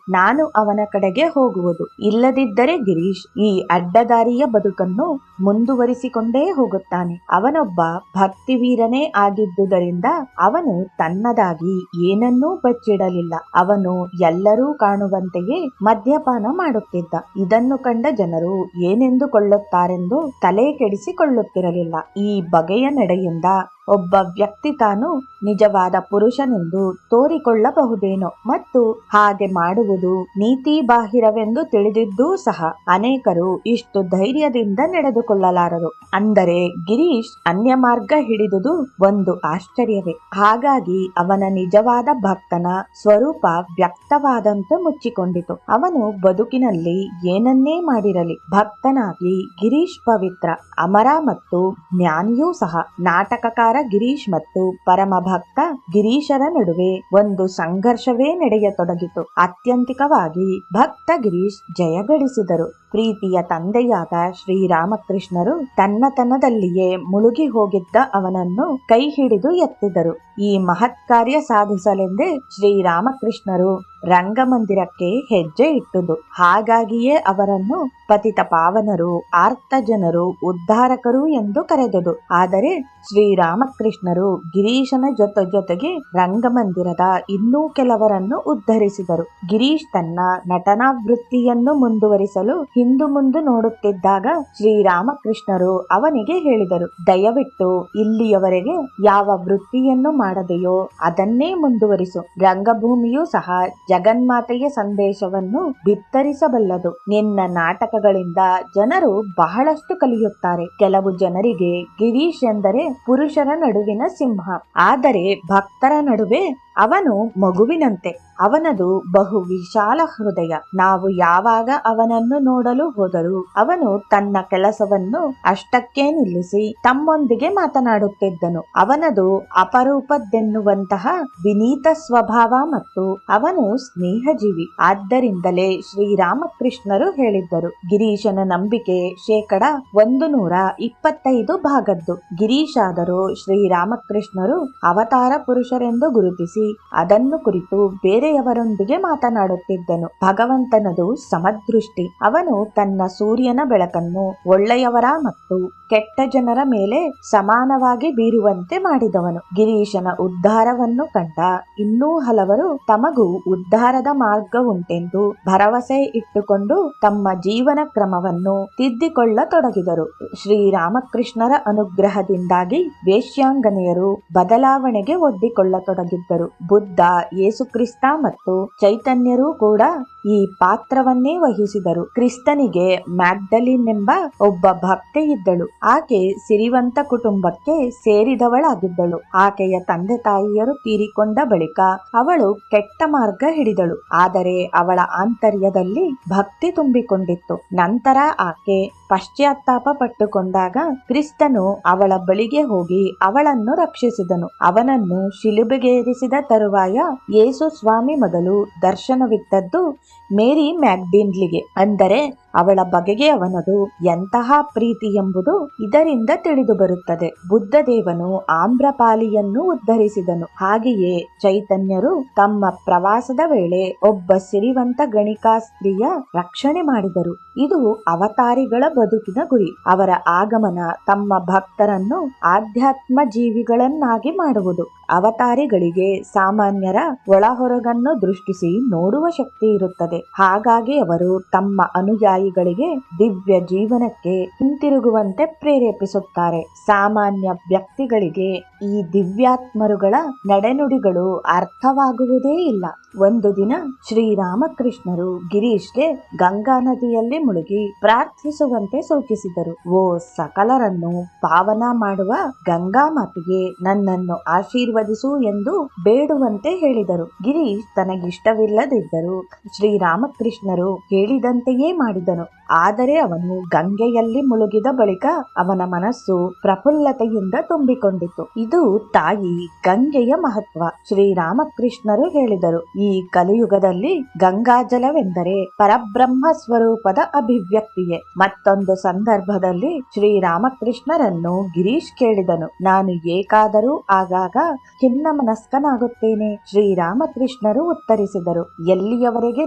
ನಾನು ಅವನ ಕಡೆಗೆ ಹೋಗುವುದು. ಇಲ್ಲದಿದ್ದರೆ ಗಿರೀಶ್ ಈ ಅಡ್ಡದಾರಿಯ ಬದುಕನ್ನು ಮುಂದುವರಿಸಿಕೊಂಡೇ ಹೋಗುತ್ತಾನೆ. ಅವನೊಬ್ಬ ಭಕ್ತಿವೀರನೇ ಆಗಿದ್ದುದರಿಂದ ಅವನು ತನ್ನದಾಗಿ ಏನನ್ನೂ ಬಚ್ಚಿಡಲಿಲ್ಲ. ಅವನು ಎಲ್ಲರೂ ಕಾಣುವಂತೆಯೇ ಮದ್ಯಪಾನ ಮಾಡುತ್ತಿದ್ದ. ಇದನ್ನು ಕಂಡ ಜನರು ಏನೆಂದುಕೊಳ್ಳುತ್ತಾರೆಂದು ತಲೆ ಕೆಡಿಸಿಕೊಳ್ಳುತ್ತಿರಲಿಲ್ಲ. ಈ ಬಗೆಯ ನಡೆಯಿಂದ ಒಬ್ಬ ವ್ಯಕ್ತಿ ತಾನು ನಿಜವಾದ ಪುರುಷನೆಂದು ತೋರಿಕೊಳ್ಳಬಹುದೇನೋ ಮತ್ತು ಹಾಗೆ ಮಾಡುವುದು ನೀತಿ ಬಾಹಿರವೆಂದು ತಿಳಿದಿದ್ದೂ ಸಹ ಅನೇಕರು ಇಷ್ಟು ಧೈರ್ಯದಿಂದ ನಡೆದುಕೊಳ್ಳಲಾರರು. ಅಂದರೆ ಗಿರೀಶ್ ಅನ್ಯ ಮಾರ್ಗ ಹಿಡಿದುದು ಒಂದು ಆಶ್ಚರ್ಯವೇ. ಹಾಗಾಗಿ ಅವನ ನಿಜವಾದ ಭಕ್ತನ ಸ್ವರೂಪ ವ್ಯಕ್ತವಾದಂತೆ ಮುಚ್ಚಿಕೊಂಡಿತು. ಅವನು ಬದುಕಿನಲ್ಲಿ ಏನನ್ನೇ ಮಾಡಿರಲಿ ಭಕ್ತನಾಗಿ ಗಿರೀಶ್ ಪವಿತ್ರ, ಅಮರ ಮತ್ತು ಜ್ಞಾನಿಯೂ ಸಹ. ನಾಟಕಕಾರ ಗಿರೀಶ್ ಮತ್ತು ಪರಮ ಭಕ್ತ ಗಿರೀಶರ ನಡುವೆ ಒಂದು ಸಂಘರ್ಷವೇ ನಡೆಯತೊಡಗಿತು. ಆತ್ಯಂತಿಕವಾಗಿ ಭಕ್ತ ಗಿರೀಶ್ ಜಯಗಳಿಸಿದರು. ಪ್ರೀತಿಯ ತಂದೆಯಾದ ಶ್ರೀರಾಮಕೃಷ್ಣರು ತನ್ನತನದಲ್ಲಿಯೇ ಮುಳುಗಿ ಹೋಗಿದ್ದ ಅವನನ್ನು ಕೈ ಹಿಡಿದು ಎತ್ತಿದರು. ಈ ಮಹತ್ ಕಾರ್ಯ ಸಾಧಿಸಲೆಂದೇ ಶ್ರೀರಾಮಕೃಷ್ಣರು ರಂಗಮಂದಿರಕ್ಕೆ ಹೆಜ್ಜೆ ಇಟ್ಟುದು. ಹಾಗಾಗಿಯೇ ಅವರನ್ನು ಪತಿತ ಪಾವನರು, ಆರ್ತ ಜನರು, ಉದ್ಧಾರಕರು ಎಂದು ಕರೆದುದು. ಆದರೆ ಶ್ರೀರಾಮಕೃಷ್ಣರು ಗಿರೀಶನ ಜೊತೆಗೆ ರಂಗಮಂದಿರದ ಇನ್ನೂ ಕೆಲವರನ್ನು ಉದ್ಧರಿಸಿದರು. ಗಿರೀಶ್ ತನ್ನ ನಟನಾ ವೃತ್ತಿಯನ್ನು ಮುಂದುವರಿಸಲು ಹಿಂದು ಮುಂದು ನೋಡುತ್ತಿದ್ದಾಗ ಶ್ರೀರಾಮಕೃಷ್ಣರು ಅವನಿಗೆ ಹೇಳಿದರು: ದಯವಿಟ್ಟು ಇಲ್ಲಿಯವರೆಗೆ ಯಾವ ವೃತ್ತಿಯನ್ನು ಮಾಡದೆಯೋ ಅದನ್ನೇ ಮುಂದುವರಿಸು. ರಂಗಭೂಮಿಯೂ ಸಹ ಜಗನ್ಮಾತೆಯ ಸಂದೇಶವನ್ನು ಬಿತ್ತರಿಸಬಲ್ಲದು. ನಿನ್ನ ನಾಟಕಗಳಿಂದ ಜನರು ಬಹಳಷ್ಟು ಕಲಿಯುತ್ತಾರೆ. ಕೆಲವು ಜನರಿಗೆ ಗಿರೀಶ್ ಎಂದರೆ ಪುರುಷರ ನಡುವಿನ ಸಿಂಹ, ಆದರೆ ಭಕ್ತರ ನಡುವೆ ಅವನು ಮಗುವಿನಂತೆ. ಅವನದು ಬಹು ವಿಶಾಲ ಹೃದಯ. ನಾವು ಯಾವಾಗ ಅವನನ್ನು ನೋಡಲು ಹೋದರೂ ಅವನು ತನ್ನ ಕೆಲಸವನ್ನು ಅಷ್ಟಕ್ಕೆ ನಿಲ್ಲಿಸಿ ತಮ್ಮೊಂದಿಗೆ ಮಾತನಾಡುತ್ತಿದ್ದನು. ಅವನದು ಅಪರೂಪದ್ದೆನ್ನುವಂತಹ ವಿನೀತ ಸ್ವಭಾವ ಮತ್ತು ಅವನು ಸ್ನೇಹಜೀವಿ. ಆದ್ದರಿಂದಲೇ ಶ್ರೀರಾಮಕೃಷ್ಣರು ಹೇಳಿದ್ದರು: ಗಿರೀಶನ ನಂಬಿಕೆ 125 ಭಾಗದ್ದು. ಗಿರೀಶಾದರೂ ಶ್ರೀರಾಮಕೃಷ್ಣರು ಅವತಾರ ಪುರುಷರೆಂದು ಗುರುತಿಸಿ ಅದನ್ನು ಕುರಿತು ಬೇರೆ ಬೇರೆಯವರೊಂದಿಗೆ ಮಾತನಾಡುತ್ತಿದ್ದನು. ಭಗವಂತನದು ಸಮದೃಷ್ಟಿ. ಅವನು ತನ್ನ ಸೂರ್ಯನ ಬೆಳಕನ್ನು ಒಳ್ಳೆಯವರ ಮತ್ತು ಕೆಟ್ಟ ಜನರ ಮೇಲೆ ಸಮಾನವಾಗಿ ಬೀರುವಂತೆ ಮಾಡಿದವನು. ಗಿರೀಶನ ಉದ್ಧಾರವನ್ನು ಕಂಡ ಇನ್ನೂ ಹಲವರು ತಮಗೂ ಉದ್ಧಾರದ ಮಾರ್ಗ ಉಂಟೆಂದು ಭರವಸೆ ಇಟ್ಟುಕೊಂಡು ತಮ್ಮ ಜೀವನ ಕ್ರಮವನ್ನು ತಿದ್ದಿಕೊಳ್ಳತೊಡಗಿದರು. ಶ್ರೀರಾಮಕೃಷ್ಣರ ಅನುಗ್ರಹದಿಂದಾಗಿ ವೇಶ್ಯಾಂಗನೆಯರು ಬದಲಾವಣೆಗೆ ಒಡ್ಡಿಕೊಳ್ಳತೊಡಗಿದ್ದರು. ಬುದ್ಧ, ಯೇಸುಕ್ರಿಸ್ತ ಮತ್ತು ಚೈತನ್ಯರೂ ಕೂಡ ಈ ಪಾತ್ರವನ್ನೇ ವಹಿಸಿದರು. ಕ್ರಿಸ್ತನಿಗೆ ಮ್ಯಾಗ್ಡಲಿನ್ ಎಂಬ ಒಬ್ಬ ಭಕ್ತೆ ಇದ್ದಳು. ಆಕೆ ಸಿರಿವಂತ ಕುಟುಂಬಕ್ಕೆ ಸೇರಿದವಳಾಗಿದ್ದಳು. ಆಕೆಯ ತಂದೆ ತಾಯಿಯರು ತೀರಿಕೊಂಡ ಬಳಿಕ ಅವಳು ಕೆಟ್ಟ ಮಾರ್ಗ ಹಿಡಿದಳು. ಆದರೆ ಅವಳ ಆಂತರ್ಯದಲ್ಲಿ ಭಕ್ತಿ ತುಂಬಿಕೊಂಡಿತ್ತು. ನಂತರ ಆಕೆ ಪಶ್ಚಾತ್ತಾಪ ಪಟ್ಟುಕೊಂಡಾಗ ಕ್ರಿಸ್ತನು ಅವಳ ಬಳಿಗೆ ಹೋಗಿ ಅವಳನ್ನು ರಕ್ಷಿಸಿದನು. ಅವನನ್ನು ಶಿಲುಬೆಗೇರಿಸಿದ ತರುವಾಯ ಯೇಸು ಸ್ವಾಮಿ ಮೊದಲು ದರ್ಶನವಿತ್ತದ್ದು ಮೇರಿ ಮ್ಯಾಗ್ಡಿನ್ಲಿಗೆ. ಅಂದರೆ ಅವಳ ಬಗೆಗೆ ಅವನದು ಎಂತಹ ಪ್ರೀತಿ ಎಂಬುದು ಇದರಿಂದ ತಿಳಿದು ಬರುತ್ತದೆ. ಬುದ್ಧದೇವನು ಆಮ್ರಪಾಲಿಯನ್ನು ಉದ್ಧರಿಸಿದನು. ಹಾಗೆಯೇ ಚೈತನ್ಯರು ತಮ್ಮ ಪ್ರವಾಸದ ವೇಳೆ ಒಬ್ಬ ಸಿರಿವಂತ ಗಣಿಕಾ ಸ್ತ್ರೀಯ ರಕ್ಷಣೆ ಮಾಡಿದರು. ಇದು ಅವತಾರಿಗಳ ಬದುಕಿನ ಗುರಿ. ಅವರ ಆಗಮನ ತಮ್ಮ ಭಕ್ತರನ್ನು ಆಧ್ಯಾತ್ಮ ಜೀವಿಗಳನ್ನಾಗಿ ಮಾಡುವುದು. ಅವತಾರಿಗಳಿಗೆ ಸಾಮಾನ್ಯರ ಒಳಹೊರಗನ್ನು ದೃಷ್ಟಿಸಿ ನೋಡುವ ಶಕ್ತಿ ಇರುತ್ತದೆ. ಹಾಗಾಗಿ ಅವರು ತಮ್ಮ ಅನುಯಾಯಿಗಳಿಗೆ ದಿವ್ಯ ಜೀವನಕ್ಕೆ ಹಿಂತಿರುಗುವಂತೆ ಪ್ರೇರೇಪಿಸುತ್ತಾರೆ. ಸಾಮಾನ್ಯ ವ್ಯಕ್ತಿಗಳಿಗೆ ಈ ದಿವ್ಯಾತ್ಮರುಗಳ ನಡೆನುಡಿಗಳು ಅರ್ಥವಾಗುವುದೇ ಇಲ್ಲ. ಒಂದು ದಿನ ಶ್ರೀರಾಮಕೃಷ್ಣರು ಗಿರೀಶ್ಗೆ ಗಂಗಾ ನದಿಯಲ್ಲಿ ಮುಳುಗಿ ಪ್ರಾರ್ಥಿಸುವಂತೆ ಸೂಚಿಸಿದರು. ಓ ಸಕಲರನ್ನು ಪಾವನ ಮಾಡುವ ಗಂಗಾ ಮಾತೆಗೆ ನನ್ನನ್ನು ಆಶೀರ್ವದಿಸು ಎಂದು ಬೇಡುವಂತೆ ಹೇಳಿದರು. ಗಿರೀಶ್ ತನಗಿಷ್ಟವಿಲ್ಲದಿದ್ದರೂ ಶ್ರೀರಾಮಕೃಷ್ಣರು ಹೇಳಿದಂತೆಯೇ ಮಾಡಿದನು. ಆದರೆ ಅವನು ಗಂಗೆಯಲ್ಲಿ ಮುಳುಗಿದ ಬಳಿಕ ಅವನ ಮನಸ್ಸು ಪ್ರಫುಲ್ಲತೆಯಿಂದ ತುಂಬಿಕೊಂಡಿತು. ಇದು ತಾಯಿ ಗಂಗೆಯ ಮಹತ್ವ. ಶ್ರೀರಾಮಕೃಷ್ಣರು ಹೇಳಿದರು, ಈ ಕಲಿಯುಗದಲ್ಲಿ ಗಂಗಾಜಲವೆಂದರೆ ಪರಬ್ರಹ್ಮ ಸ್ವರೂಪದ ಅಭಿವ್ಯಕ್ತಿಯೇ. ಮತ್ತೊಂದು ಸಂದರ್ಭದಲ್ಲಿ ಶ್ರೀರಾಮಕೃಷ್ಣರನ್ನು ಗಿರೀಶ್ ಕೇಳಿದನು, ನಾನು ಏಕಾದರೂ ಆಗಾಗ ಖಿನ್ನ ಮನಸ್ಕನಾಗುತ್ತೇನೆ. ಶ್ರೀರಾಮಕೃಷ್ಣರು ಉತ್ತರಿಸಿದರು, ಎಲ್ಲಿಯವರೆಗೆ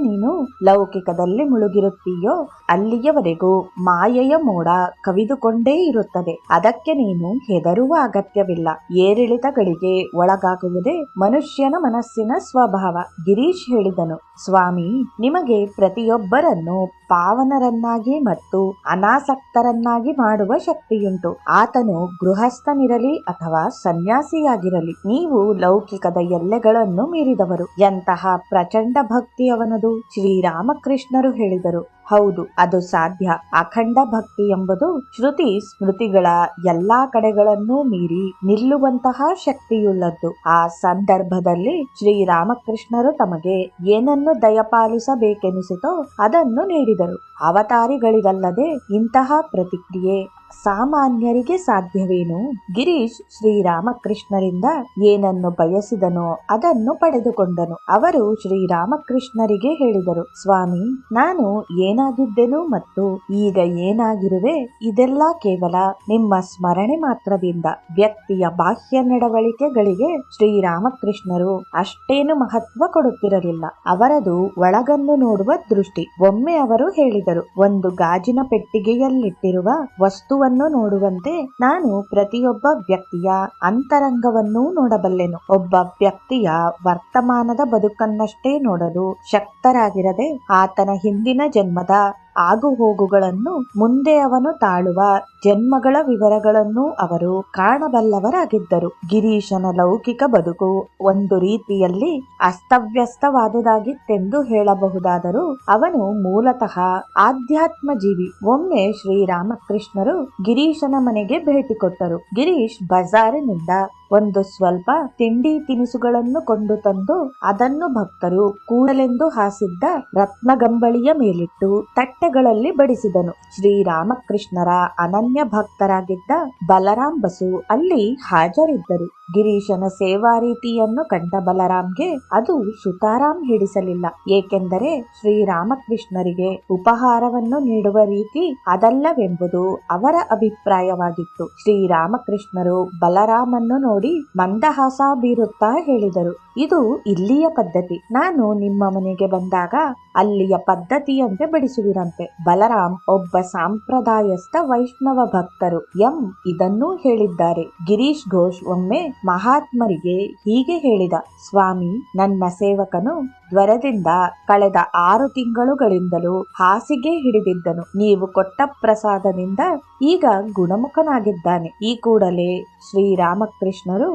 ನೀನು ಲೌಕಿಕದಲ್ಲಿ ಮುಳುಗಿರುತ್ತೀಯೋ ಅಲ್ಲಿಯವರೆಗೂ ಮಾಯೆಯ ಮೋಡ ಕವಿದುಕೊಂಡೇ ಇರುತ್ತದೆ. ಅದಕ್ಕೆ ನೀನು ಹೆದರುವ ಅಗತ್ಯವಿಲ್ಲ. ಏರಿಳಿತಗಳಿಗೆ ಒಳಗಾಗುವುದೇ ಮನುಷ್ಯನ ಮನಸ್ಸಿನ ಸ್ವಭಾವ. ಗಿರೀಶ್ ಹೇಳಿದನು, ಸ್ವಾಮಿ, ನಿಮಗೆ ಪ್ರತಿಯೊಬ್ಬರನ್ನು ಪಾವನರನ್ನಾಗಿ ಮತ್ತು ಅನಾಸಕ್ತರನ್ನಾಗಿ ಮಾಡುವ ಶಕ್ತಿಯುಂಟು. ಆತನು ಗೃಹಸ್ಥನಿರಲಿ ಅಥವಾ ಸನ್ಯಾಸಿಯಾಗಿರಲಿ, ನೀವು ಲೌಕಿಕದ ಎಲ್ಲೆಗಳನ್ನು ಮೀರಿದವರು. ಎಂತಹ ಪ್ರಚಂಡ ಭಕ್ತಿ ಅವನದು. ಶ್ರೀರಾಮಕೃಷ್ಣರು ಹೇಳಿದರು, ಹೌದು, ಅದು ಸಾಧ್ಯ. ಅಖಂಡ ಭಕ್ತಿ ಎಂಬುದು ಶ್ರುತಿ ಸ್ಮೃತಿಗಳ ಎಲ್ಲಾ ಕಡೆಗಳನ್ನೂ ಮೀರಿ ನಿಲ್ಲುವಂತಹ ಶಕ್ತಿಯುಳ್ಳದ್ದು. ಆ ಸಂದರ್ಭದಲ್ಲಿ ಶ್ರೀರಾಮಕೃಷ್ಣರು ತಮಗೆ ಏನನ್ನು ದಯಪಾಲಿಸಬೇಕೆನಿಸಿತೋ ಅದನ್ನು ನೀಡಿದರು. ಅವತಾರಿಗಳಿಗಲ್ಲದೆ ಇಂತಹ ಪ್ರತಿಕ್ರಿಯೆ ಸಾಮಾನ್ಯರಿಗೆ ಸಾಧ್ಯವೇನು? ಗಿರೀಶ್ ಶ್ರೀರಾಮಕೃಷ್ಣರಿಂದ ಏನನ್ನು ಬಯಸಿದನೋ ಅದನ್ನು ಪಡೆದುಕೊಂಡನು. ಅವರು ಶ್ರೀರಾಮಕೃಷ್ಣರಿಗೆ ಹೇಳಿದರು, ಸ್ವಾಮಿ, ನಾನು ಏನಾಗಿದ್ದೆನು ಮತ್ತು ಈಗ ಏನಾಗಿರುವೆ ಇದೆಲ್ಲ ಕೇವಲ ನಿಮ್ಮ ಸ್ಮರಣೆ ಮಾತ್ರದಿಂದ. ವ್ಯಕ್ತಿಯ ಬಾಹ್ಯ ನಡವಳಿಕೆಗಳಿಗೆ ಶ್ರೀರಾಮಕೃಷ್ಣರು ಅಷ್ಟೇನು ಮಹತ್ವ ಕೊಡುತ್ತಿರಲಿಲ್ಲ. ಅವರದು ಒಳಗನ್ನು ನೋಡುವ ದೃಷ್ಟಿ. ಒಮ್ಮೆ ಅವರು ಹೇಳಿದರು, ಒಂದು ಗಾಜಿನ ಪೆಟ್ಟಿಗೆಯಲ್ಲಿಟ್ಟಿರುವ ವಸ್ತುವನ್ನು ನೋಡುವಂತೆ ನಾನು ಪ್ರತಿಯೊಬ್ಬ ವ್ಯಕ್ತಿಯ ಅಂತರಂಗವನ್ನೂ ನೋಡಬಲ್ಲೆನು. ಒಬ್ಬ ವ್ಯಕ್ತಿಯ ವರ್ತಮಾನದ ಬದುಕನ್ನಷ್ಟೇ ನೋಡಲು ಶಕ್ತರಾಗಿರದೆ ಆತನ ಹಿಂದಿನ ಜನ್ಮದ ಆಗುಹೋಗುಗಳನ್ನು, ಮುಂದೆ ಅವನು ತಾಳುವ ಜನ್ಮಗಳ ವಿವರಗಳನ್ನು ಅವರು ಕಾಣಬಲ್ಲವರಾಗಿದ್ದರು. ಗಿರೀಶನ ಲೌಕಿಕ ಬದುಕು ಒಂದು ರೀತಿಯಲ್ಲಿ ಅಸ್ತವ್ಯಸ್ತವಾದುದಾಗಿತ್ತೆಂದು ಹೇಳಬಹುದಾದರೂ ಅವನು ಮೂಲತಃ ಆಧ್ಯಾತ್ಮ ಜೀವಿ. ಒಮ್ಮೆ ಶ್ರೀರಾಮಕೃಷ್ಣರು ಗಿರೀಶನ ಮನೆಗೆ ಭೇಟಿ ಕೊಟ್ಟರು. ಗಿರೀಶ್ ಬಜಾರಿನಿಂದ ಒಂದು ಸ್ವಲ್ಪ ತಿಂಡಿ ತಿನಿಸುಗಳನ್ನು ಕೊಂಡು ತಂದು ಅದನ್ನು ಭಕ್ತರು ಕೂಡಲೆಂದು ಹಾಸಿದ್ದ ರತ್ನಗಂಬಳಿಯ ಮೇಲಿಟ್ಟು ತಟ್ಟೆಗಳಲ್ಲಿ ಬಡಿಸಿದನು. ಶ್ರೀರಾಮಕೃಷ್ಣರ ಅನನ್ಯ ಭಕ್ತರಾಗಿದ್ದ ಬಲರಾಮ್ ಬಸು ಅಲ್ಲಿ ಹಾಜರಿದ್ದರು. ಗಿರೀಶನ ಸೇವಾ ರೀತಿಯನ್ನು ಕಂಡ ಬಲರಾಮ್ಗೆ ಅದು ಸುತಾರಾಮ್ ಹಿಡಿಸಲಿಲ್ಲ. ಏಕೆಂದರೆ ಶ್ರೀರಾಮಕೃಷ್ಣರಿಗೆ ಉಪಹಾರವನ್ನು ನೀಡುವ ರೀತಿ ಅದಲ್ಲವೆಂಬುದು ಅವರ ಅಭಿಪ್ರಾಯವಾಗಿತ್ತು. ಶ್ರೀರಾಮಕೃಷ್ಣರು ಬಲರಾಮನ್ನು ನೋಡಿ ಮಂದಹಾಸ ಬೀರುತ್ತಾ ಹೇಳಿದರು, ಇದು ಇಲ್ಲಿಯ ಪದ್ಧತಿ. ನಾನು ನಿಮ್ಮ ಮನೆಗೆ ಬಂದಾಗ ಅಲ್ಲಿಯ ಪದ್ಧತಿಯಂತೆ ಬಡಿಸುವಿರಂತೆ. ಬಲರಾಮ್ ಒಬ್ಬ ಸಾಂಪ್ರದಾಯಸ್ಥ ವೈಷ್ಣವ ಭಕ್ತರು ಇದನ್ನೂ ಹೇಳಿದ್ದಾರೆ. ಗಿರೀಶ್ ಘೋಷ್ ಒಮ್ಮೆ ಮಹಾತ್ಮರಿಗೆ ಹೀಗೆ ಹೇಳಿದ, ಸ್ವಾಮಿ, ನನ್ನ ಸೇವಕನು ಜ್ವರದಿಂದ ಕಳೆದ 6 ತಿಂಗಳುಗಳಿಂದಲೂ ಹಾಸಿಗೆ ಹಿಡಿದಿದ್ದನು. ನೀವು ಕೊಟ್ಟ ಪ್ರಸಾದದಿಂದ ಈಗ ಗುಣಮುಖನಾಗಿದ್ದಾನೆ. ಆ ಕೂಡಲೇ ಶ್ರೀರಾಮಕೃಷ್ಣರು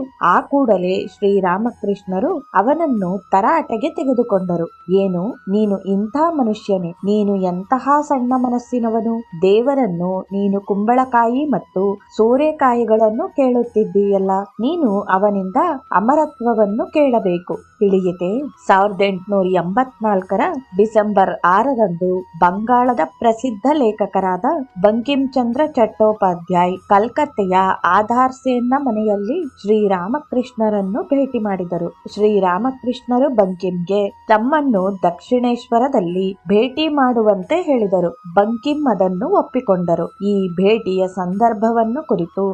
ಅವನನ್ನು ತರಾಟೆಗೆ ತೆಗೆದುಕೊಂಡರು. ಏನು, ನೀನು ಇಂಥ ಮನುಷ್ಯನೇ? ನೀನು ಎಂತಹ ಸಣ್ಣ ಮನಸ್ಸಿನವನು? ದೇವರನ್ನು ನೀನು ಕುಂಬಳಕಾಯಿ ಮತ್ತು ಸೋರೆಕಾಯಿಗಳನ್ನು ಕೇಳುತ್ತಿದ್ದೀಯಲ್ಲ, ನೀನು ಅವನಿಂದ ಅಮರತ್ವವನ್ನು ಕೇಳಬೇಕು. ತಿಳಿಯಿತೆ? 1884 ಡಿಸೆಂಬರ್ 6 ಬಂಗಾಳದ ಪ್ರಸಿದ್ಧ ಲೇಖಕರಾದ ಬಂಕಿಂ ಚಂದ್ರ ಚಟ್ಟೋಪಾಧ್ಯಾಯ್ ಕಲ್ಕತ್ತೆಯ ಆಧಾರ್ ಸೇನ್ನ ಮನೆಯಲ್ಲಿ ಶ್ರೀರಾಮಕೃಷ್ಣರನ್ನು ಭೇಟಿ ಮಾಡಿದರು. ಶ್ರೀರಾಮಕೃಷ್ಣರು ಬಂಕಿಂಗೆ ತಮ್ಮನ್ನು ದಕ್ಷಿಣೇಶ್ವರದಲ್ಲಿ ಭೇಟಿ ಮಾಡುವಂತೆ ಹೇಳಿದರು. ಬಂಕಿಂ ಅದನ್ನು ಒಪ್ಪಿಕೊಂಡರು. ಈ ಭೇಟಿಯ ಸಂದರ್ಭವನ್ನು ಕುರಿತು